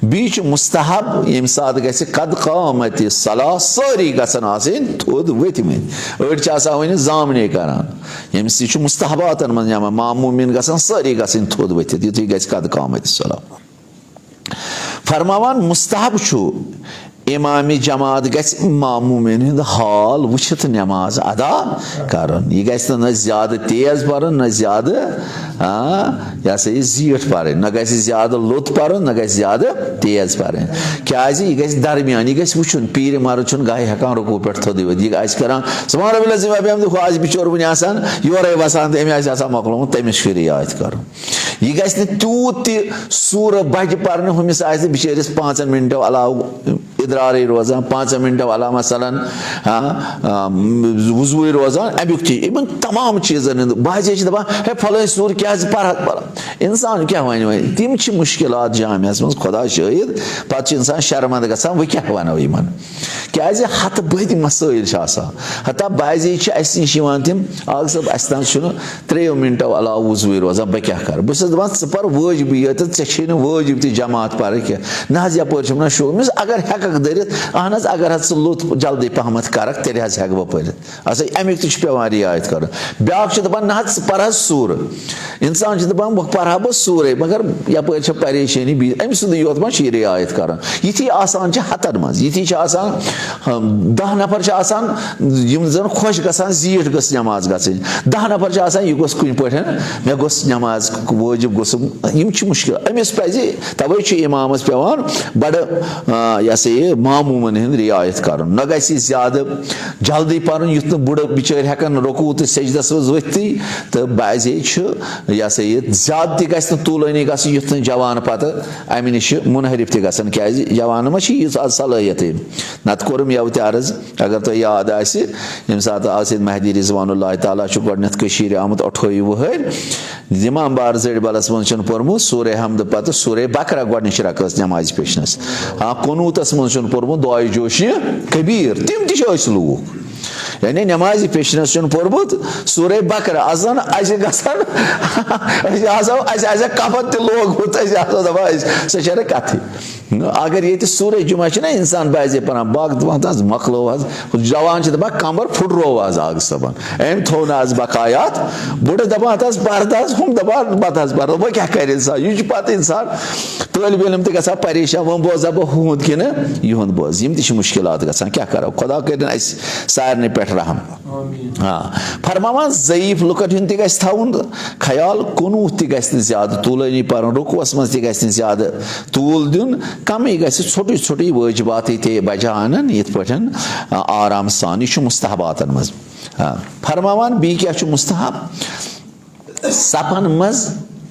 बी मुस्तहब यम सात गि कद कामत सलाह सारी गसन आसिन थोद वथिमत अड़ वन जामने करान यम सह मुस्तहबातन मज मामूमिन गसन सारी गसन थोद वथित युथी गि कद कामत सलाह फरमावान मुस्तहब इमामी जमात गि मामूमिन हिंद हाल वुचित नमाज अदा कर यह गि न ज्यादा तेज पर न ज्यादा यह सा यह जीठ पर न गि ज्यादा लुत पर न गि ज्यादा तेज पर क्या यह गि दरमियान यह गि वुचन पीर मर्द गाय हेकान रुकू पे थोद यह कर सुभान रब्बिल अज़ीम आज बिचोर वन योरे वसान तमिस मकलोमुत तमिस रियायत कर यह गि तूत सूर बज पर हमिस बिचरिस 5 मिनटों अलाव इदरार रोजान 5 मिनटों अलाव मसलन वजू रोजान अमुक इन तमाम चीजन बाजे दपान हे फल सूर क्या पर इंसान क्या वन तम मुश्किलात जामियास मज खुदा शाहिद पे इंसान शर्मंद गसान वह क्या वनो इन क्या हथ बद मसाइल हता बाजे अस नश तम आग सब अस तान 3 मिनटों अलाव वजू रोजान बह क्या कर बहुत दपान पर वाजिब ये वाजिब तह जमात पर क्या ना यप ना शो अगर हेक दरित अहन अगर लुत जल्दी पहमत कर तेल हेक बह पढ़ अमुक तह रियायत कर ब्या दपान ना पर सूर इंसान दपान बह पढ़ा बह सूरे मगर यप परेशानी बी अम सुंद योत मा रियायत कर यी आसान हतन मज यी 10 नफर जन खुश गसान जीठ गस नमाज गई 10 नफर यह गोस कुन पे मे गोस नमाज वाजिब गोस मुश्किल अमिस पे तवे इमामस पेवान बड़ यह सा यह मामूमन हिंद रियायत कर न गि ज्यादा जल्दी पर युथ बुड़ बिचार हेकन रुकू तो सजदस वथी तो बाजे यह सा यह ज्यादा तह तुलानी ग युथ जवान पे अमि नश मुनहरिफ तन क्या जवान मा सलाहियत नत कोरम यव अर्ज अगर तुम याद यम सात आसिद महदी रिजवानुल्लाह ताला गोडनेथ आमुत 28 वहर इमाम बार जड़ बलस मज पोर्मुत सूरे हमद पत सूरे बकरा गोडनिश रकस नमाज पेशनस कुनूतस मज पोर्मुत दुआए जोश कबीर तम तह look Yani nemazi peşine şunu pormut Sure Bakara azan aşı gasan aşı kapattı log aşı da var seçere katı. Agar yeti Sure Cuma'çına insan bazı paran bak dumandan maklo vaz javancı da bak kambar fudro vaz ağız saban. Em tonaz bakayat burada da batas bardas hum da bar batas bar o kya kare insan yüce pat insan tol benim te gasa parishan von boza bu hund kine yuhun boz yim tiş müşkilat gasan kya kara खुदा के दिन सारने पेट रहा हाँ फरमावान ज़ईफ लुकट हिंदी का स्थाउन ख्याल कुनू तिगस्ती ज़्यादा तूल नहीं पर रुक वसमस तिगस्ती ज़्यादा तूल दिन कम ही गैसे छोटी छोटी वाजिबात थे बजानन ये पठन आराम सानी शु मुस्तहबातन मज फरमावान बी क्या शु मुस्तहब सपन मज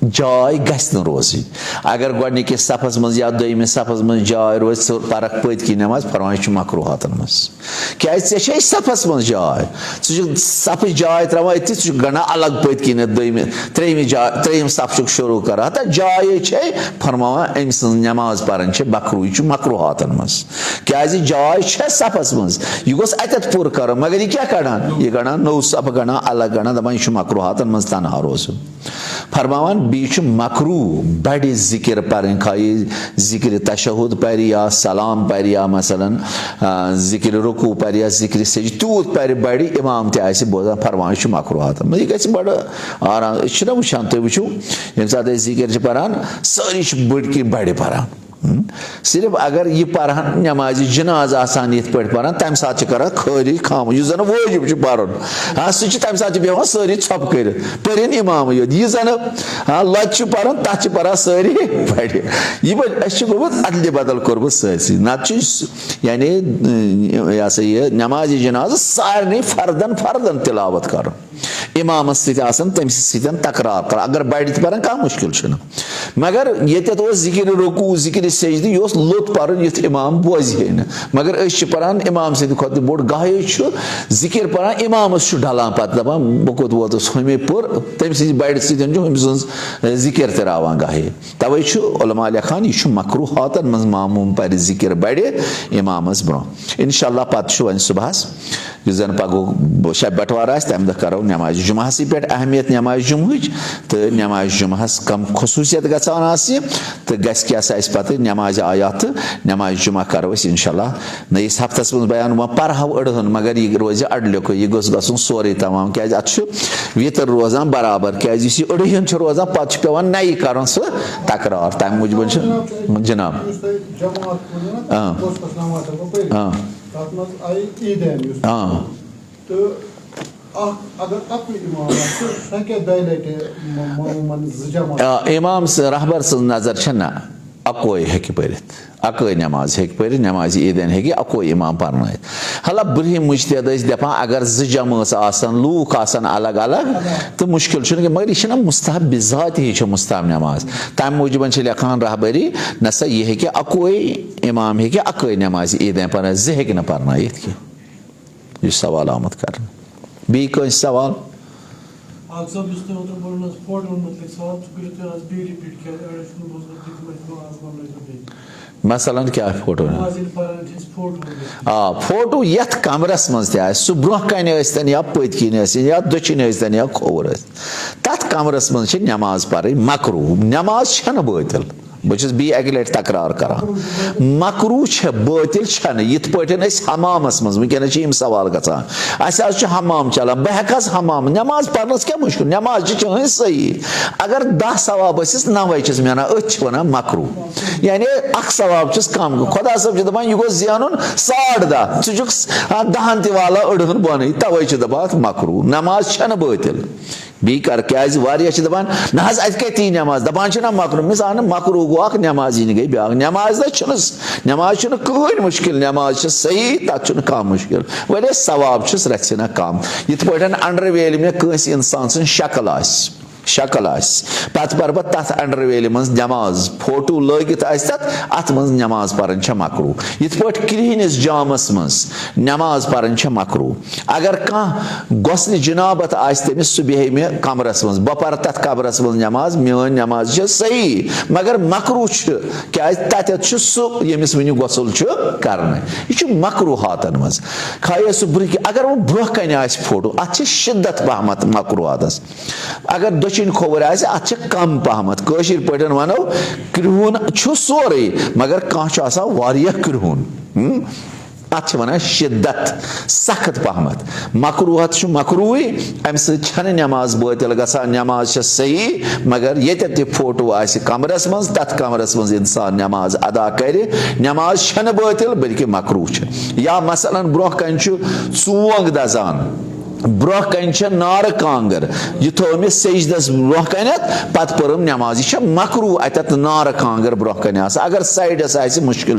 जाय गस्त रोजी अगर गोडनी के सफस मज या दोइमे सफस मज जाय रोज परख पद की नमाज फरमाइश मकरूहातन मज क्या छे सफस मज जाय सफ जाय त्रवा इति गना अलग पद की न दोइमे त्रेइमे जाय त्रेइम सफ शुरू करा त जाय छे फरमावा एम्स नमाज परन छे मकरूहातन मज क्या जाय छे सफस मज यु गोस अतत पूर कर मगर ये क्या करना ये गना नो सफ गना अलग गना दबाइश मकरूहातन मज तना रोज फरमावान बीच मकरू बड़ी जिक्र पर खाई जिक्र तशहुद पर या सलाम पर या मसलन जिक्र रुकू पर या जिक्र सजदूद पर बड़ी इमाम ते आसे बोला फरमाइश मकरू आता मैं कैसे बड़ा आराम इतना वुचान तो वुचू यम साथ जिक्र परान सारी बड़ की बड़े परान सिर्फ अगर ये परान नमाज जनाज आसान ये परान तम साथ करा खरी खाम यु जन वाजिब छ परन हां सु तम साथ बेवा सारी छप कर परिन इमाम ये जन हां लच परान तच परा सारी पड़े ये अश बहुत अदल बदल करब ससी नच यानी यासा ये नमाज जनाज सारने फर्दन तिलावत कर इमाम सितासन तम सितन तकरार कर अगर बैठ परान का मुश्किल छ मगर ये तो जिक्र रुकू जिक्र सजद योस लोत परन यथ इमाम बोज हेन मगर अश परान इमाम से खुद बोड गाय जिक्र परान इमाम ढलान पत दपान बकोत वोतस हमें पुर तम सी बड़ सितन जो हम जिक्र तरावान गाय तवे उलमा लिखान यह मकरूहातन मज मामूम पर जिक्र बड़े इमामस ब्रो इंशाअल्लाह पत वन सुबहस जन पगो शब बटवार तम दह करो नमाज जुमहस पे अहमियत नमाज जुमहच तो नमाज जुमहस कम खसूसियत गसान तो क्या पे नमाज आयात नमाज जुमा करो इंशाअल्लाह नईस हफ्तस मज बयान वह पढ़ो अड़हन मगर यह रोज अड़लिक यह गोस गसन सोरे तमाम क्या अत वितर रोजान बराबर क्या अड़हन रोजान पे पेवान नई कर तकरार तम मूजूब जनाब इमाम रहबर सज नजर ना अकोई हेक परित अकोई नमाज हेक पर नमाज ईदन हेक अकोई इमाम परन हला ब्रहिम मुजतहद दपान अगर जम लूक अलग अलग तो मुश्किल मगर यह मुस्तहब बिजात ही मुस्तहब नमाज तम मूजूब लिखान रहबरी नसा यह हेक अकोई इमाम हेक अकोई नमाज ईदन पर ज हेक न परन यह सवाल आमद कर बी सवाल मसलन क्या फोटो फोटो यथ कमरस मज सह ब्रोह कन या पत किन या दचिन या खोर तथ कमरस मज नमाज पर मकरू नमाज बातिल बहुत बी अकि लट तकरार कर मकरू बातिल यथ पे हमामस मज वनकन सवाल गसान हमाम चलान बह हेक हमाम नमाज परनस क्या मुश्किल नमाज चहन सही अगर 10 सवाब 9 मेना अथ वन मकरू यानी अख सवाब कम खुदा सब दपान यह गो ज़ानुन 10.5 स 10 तवाला अड़हन बन तवे दपान मकरू नमाज बातिल बी कर क्या दपान ना अती नमाज दपान ना मकरू मिसाल मकरू गो अख नमाज गई ब्या नमाज नमाज कहन मुश्किल नमाज सही तथ कम मुश्किल वे सवाब रथ कम यथ पे अंडर वेल मे कंस इंसान सं शक्ल शक्ल पत पर बह तथ अंडरवेल मज नमाज फोटो लगित अत मज नमाज परन मकरू यथ पे क्रिहनिस जामस मज नमाज परन मकरू अगर कह गोसन जनाबत तमिस सह बेह मे कमरस मज बह पर तथ कमरस मज नमाज मेन नमाज सही मगर मकरू क्या तथ सह यमिस वन गसल कर यह मकरूहातन मज खाया सह ब्रह अगर वो ब्रोह कन फोटो अत शिद्दत पहमत मकरूहातस अगर दक्षिण खोवर अत कम पहमत कशिर पे वनो क्रिहून सोरे मगर कह क्रिहून अत वन शिद्दत सख्त पहमत मकरूहत मकरूई अम सह नमाज बातिल गसान नमाज सही मगर ये फोटो कमरस मज तथ कमरस मज इंसान नमाज अदा कर नमाज बातिल बल्कि मकरू या मसलन ब्रोह कन चोंग दजान ब्रोह कन नार कांगर यह थो मे सजदस ब्रोह कन पत पर्म नमाज यह मकरू अत नार कांगर ब्रोह कन अगर साइडस मुश्किल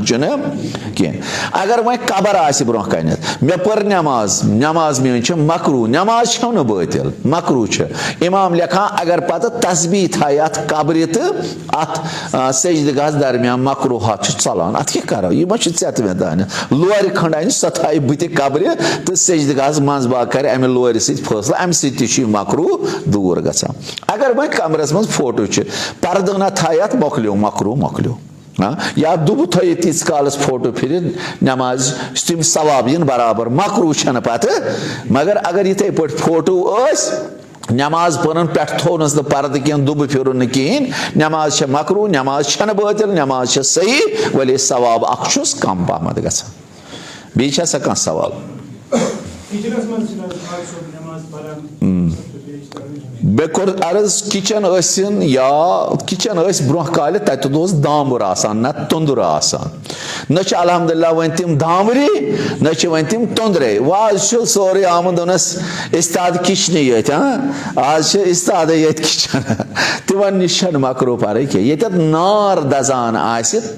कह अगर वह कबर ब्रोह कन मे पर नमाज मेन मकरू नमाज न बातिल मकरू इमाम लेखा अगर पत तस्बीह थाय अत कब्र तो अत सजदगाह दरमियान मकरूहात चलान अत क्या करो यह ऐत मे दान लोर खंड अन सह थाय बुत कब्र तो सजदगाह मंजबाग कर अमे लोर फैसला अम मकरू दूर गसान अगर वह कमरस मज फोटो पर्दना थायत मोकलो मकरू मोकलो या दुब थो तीस कालस फोटो फिर नमाज तम सवाब इन बराबर मकरू पत मगर अगर इथे पे फोटो नमाज पर्न पे थोनस पर्द कह दुब फिर कहें नमाज मकरू नमाज बातिल नमाज सही वले सवाब अखुस कम पहमत गसान बीच कह सवाल मे कोर अर्ज किचन या किचन ब्रोह काल तत दामुर न तुंदर न अलहमदुलिल्लाह वन तम दामरी न वन तम तुंदरे वाज सोरे आमद इस्ताद किचन ये आज इस्ताद ये किचन तिवन निश मकरू पर ये नार दजान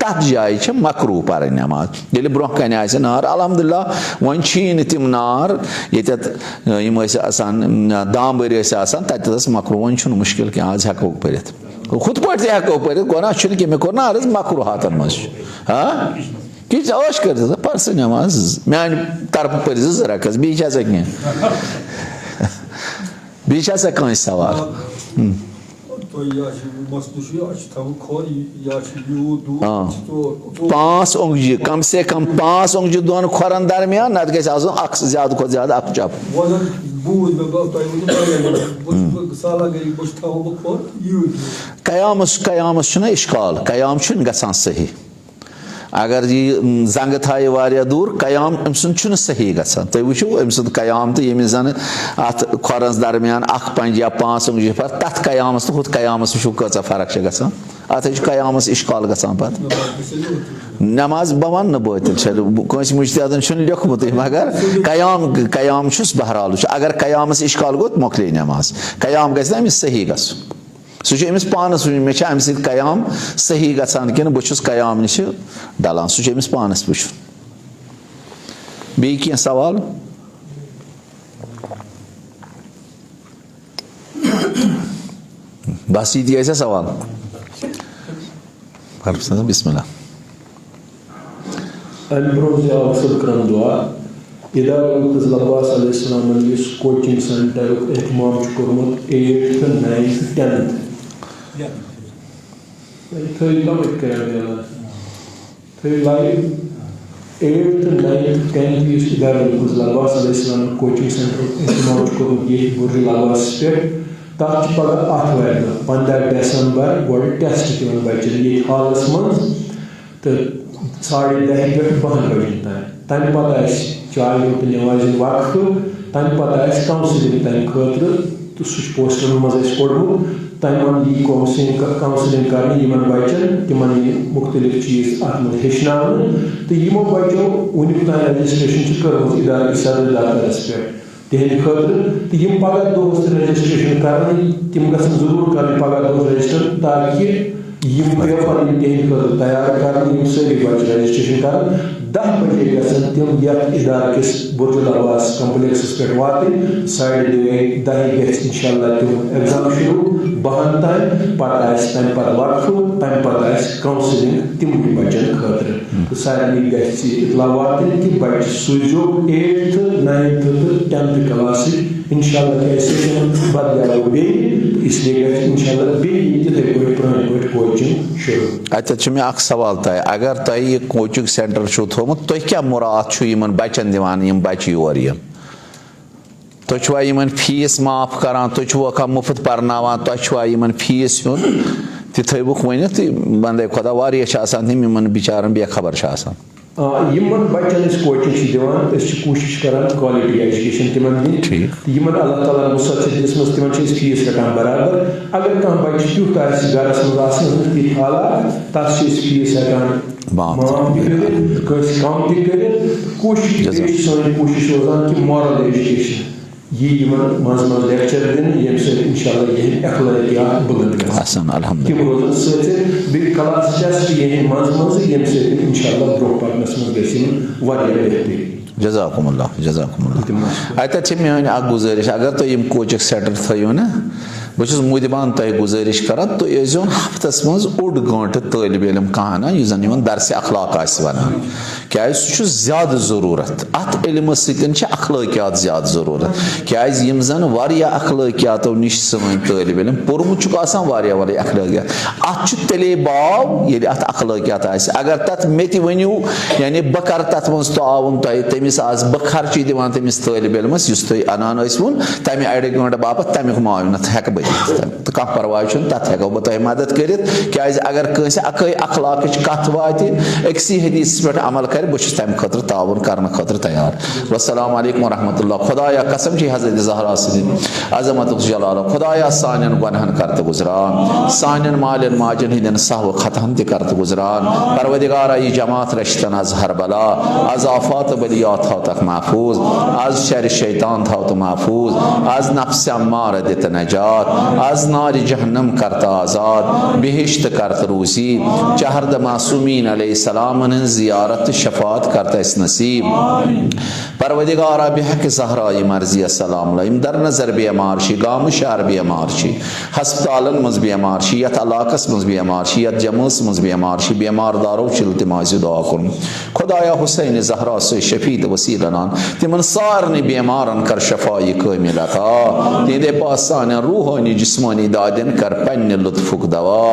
तथ जाय मकरू पर नमाज ये ब्रोह कन नार अलहमदुलिल्लाह वन तम नार ये दामर तत मकरू वन मुश्किल क्या आज हेको पर खुद पे हेको पर गोना कि मे कोर अर्ज मकरूहातन मज कि ऐश कर परस नमाज मान तरफ पर रकस बी कह सवाल पांच उंगजी कम से कम 5 उंगजी दोन खोरन दरमियान नत गज ज्यादा खुद ज्यादा अख चप कयामस इश्काल कयाम गसान सही अगर यह जंग थाय वारिया दूर कयाम अम सुन सही गसान तुम वो अम सुद कयाम तो यमिस जन अत खोरस दरमियान अख पंज या 5 उंगजी पर तथ कयामस तो हुत कयामस वो कचा फर्क गसान अत कयामस इश्काल गसान पत नमाज बह वन बातिल मुश्तियादन लिखमुत मगर कयाम बहरहाल अगर कयामस इश्काल गो मोकले नमाज कयाम गस अमिस सही गस सह अमिस पानस मे अम कयाम सही गसान कि बहुत कयाम नश डलान सह अमिस पानस वो बी कह सवाल बस ये सवाल बिस्मिल्लाह कोचिंग सेंटर एहतमाम कोर्मुत 8th 9th 10th live 8th 9th 10th coaching centre एहतमाम कोर्मुत ये बुर्री लावास पे तथ पगह 15 दिसंबर गो टेस्ट दिवन बचन ये हालस मज तो 10:30 पे 12 बजे तम पे चाय नमाज वक्त तम पे काउंसलिंग तम खतर तो सह पोस्टर मज कोड़मुत तम यी काउंसलिंग कर बचन तिम मुख्तलिफ चीज अत मे हेचन तो यमो बचो वुनिक तान रजिस्ट्रेशन कर्मुत इदारे सदर दफ्तरस पे तिहंद खतर तो यम पगह दोस रजिस्ट्रेशन कर तिम गसन जरूर कर पगह दोस रजिस्टर ताकि पेपर इम्तिहान तैयार कर सारी बच्चे रजिस्ट्रेशन कर 10 बजे गसन तम इदारे किस बुर्जुल आवास कम्प्लेक्स पे वाते साइड 10 इंशाल्लाह तम एग्जाम शुरू 12 तक पे वक्फ तम पे काउंसलिंग तम बचन खतर तो सारे इतला वात कि बच्चे सूझो 8th 9th 10th क्लास इंशाल्लाह सेशन बदल बे इसलिए इंशाल्लाह बे कोचिंग शुरू। अच्छा मे अख सवाल तय अगर तुम यह कोचिंग सेंटर थोमुत तुम क्या मुराद इन बचन दिवान यम बच्चे योर यम तुम इन फीस माफ करान तुम मुफ्त परनावान तुम फीस हेन तह थवुक वनित बंदे खुदा वारिया इन बिचारन बेखबर बच्चन कोचिंग दिवान कोशिश करान क्वालिटी एजुकेशन तिमन अल्लाह ताला मुसलसल तिमन फीस रटान बराबर अगर कह बच्चे तुथ गरस मज हालात तस फीस हेकान माफ कम कर कोशिश कोशिश रोजान कि मॉरल एजुकेशन ये मज मज लेक्चर दिन ये इंशाल्लाह ये अखलाकियात बुलंद हसन अल्हम्दुलिल्लाह कि रोजन से क्लास टेस्ट ये मज मज ये इंशाल्लाह ब्रो पढ़नस मज गसिन वारिया बेहतरीन जज़ाकुमुल्लाह अत मेन गुजारिश अगर तुम कोचिंग सेंटर थो ना बहुत मुदबान तुम गुजारिश कर तुम हफ्तस मज ओड गंट तालिब इल्म कहाना जन दरस अखलाक वन क्या ज्यादा जरूरत अत इल्म सत अखलाकियात ज्यादा जरूरत क्या जन वारिया अखलाकियातों नश सन तालिब इल्म पोर्मुत वारिया अखलाकियात अत तेले बाव ये अत अखलाकियात अगर तथ मे वनु यानी बह कर तथ मज ताउन तमिस आज बह खर्च दिवान तमिस तालिब इल्मस तुम अनान वुन तमें अड़ गंट बापत तमिक मावनत हेक तो कह परवाह तथ हेको बह तुम मदद कर क्या अगर कंस अक अखलाक कथ वात अक्सी हदीस पे अमल कर बहुत तम खतर ताउन करने खतर तैयार। वस्सलामु अलैकुम वरहमतुल्लाह। खुदाया कसम हज़रत ज़हरा अज़मत जलाल खुदाया सान गुनहन करत गुजरान सान मालन माजन हिंदन सहव खतन करत गुजरान परवदिगारा ये जमात रश्तन अज हर बला आज आफात बलियात था तक महफूज आज शर शैतान था तो महफूज आज नफ्स अम्मार दित नजात आज नार जहन्नम करता आज़ाद बेहिश्त करत रूसी चहरद मासूमीन अलैहिस्सलाम ज़ियारत शफात करता इस नसीब परवदिगारा बेहक ज़हरा मर्जी सलाम इम दर नजर बेमार गाम शहर बेमार हस्पतालन मज बेमार यथ इलाकस मज बेमार यथ जमस मज बेमार बेमार दारो तिमाज दुआ कर खुदाया हुसैन ज़हरा से शफीत वसीलनान तिमन सारन बेमारन कर शफाई कामिल अता तिंदे पास रूहानी जिस्मानी दादिन कर पन्ने लुत्फुक दवा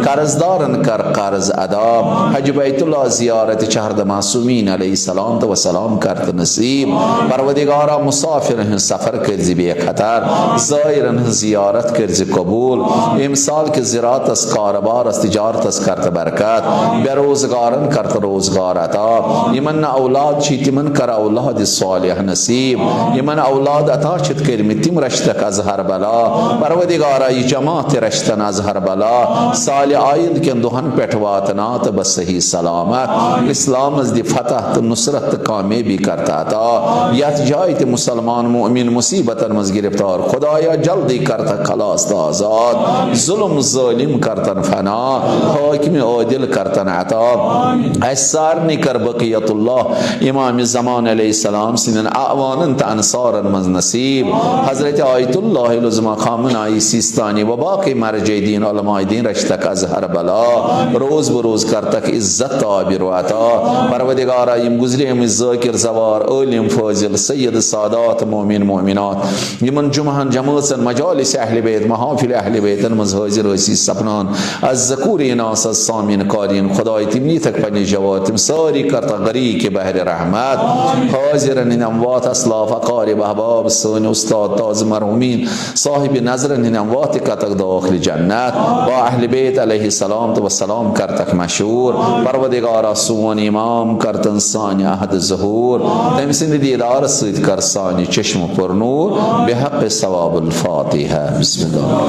कर्जदारन कर कर्ज अदा हज बैतुल्लाह ज़ियारत चहरद मासूमीन अलैहिस्सलाम तो वसलाम करत नसीब परवदिगारा मुसाफिर सफर कर बेखतर ज़ायरन ज़ियारत कर कबूल इमसाल के ज़रातस कारोबार तिजारतस करत बरकत बेरोजगारन करत रोजगार अता यमन औलाद तिमन कर औलाद सालिह नसीब यमन औलाद अता छित कर तिम रश्तक अजहर बला परवदिगारा ये जमात रश्तन अजहर बला साल आयद के दुहन पेट वातनात बस सही सलामत इस्लाम दि फतह तो नुसरत कामयाबी करता था यथ जाय ते मुसलमान मोमिन मुसीबतन मज गिरफ्तार खुदाया जल्दी करता खलास आजाद जुल्म जालिम करतन फना हाकिम आदिल करतन अता सारनी कर बकियतुल्लाह इमाम ज़मान अलैहिस्सलाम सिन आवानन त अंसारन मज नसीब हजरत आयतुल्लाह लुज़मा खामनाई सिस्तानी व बाकी मरजे दीन उलमाए दीन रश्तक अजहर बला रोज बरोज करतक इज्जत ताबिर अता परवदिगारा यम गुजरे हम ज़ाकिर ज़वार आलिम फाजिल सैयद सादात मोमिन मोमिनात यमन जुमहन जमासन मजालिस अहले बैत महफिल अहले बैतन मज हाजिर हसी सपनान अज़्ज़कूरीन सामीन कारीन खुदाई तिमनी तक पन्ने जवाब तिम सारी करता गरी के बहर रहमत हाजिरन इन अमवात अस्लाफ अकारिब अहबाब सन उस्ताद ताज मरहुमीन साहिब नजरन इन अमवात का तक दाखिल जन्नत व अहले बैत अलैहिस्सलाम तो वसलाम करतक मशहूर परवदिगारा सोन इमाम करतन सानी अहद ज़हूर तम सिंध दीदार सद कर सानी चश्म पर नूर बेहक सवाबुल फातिहा बिस्मिल्लाह।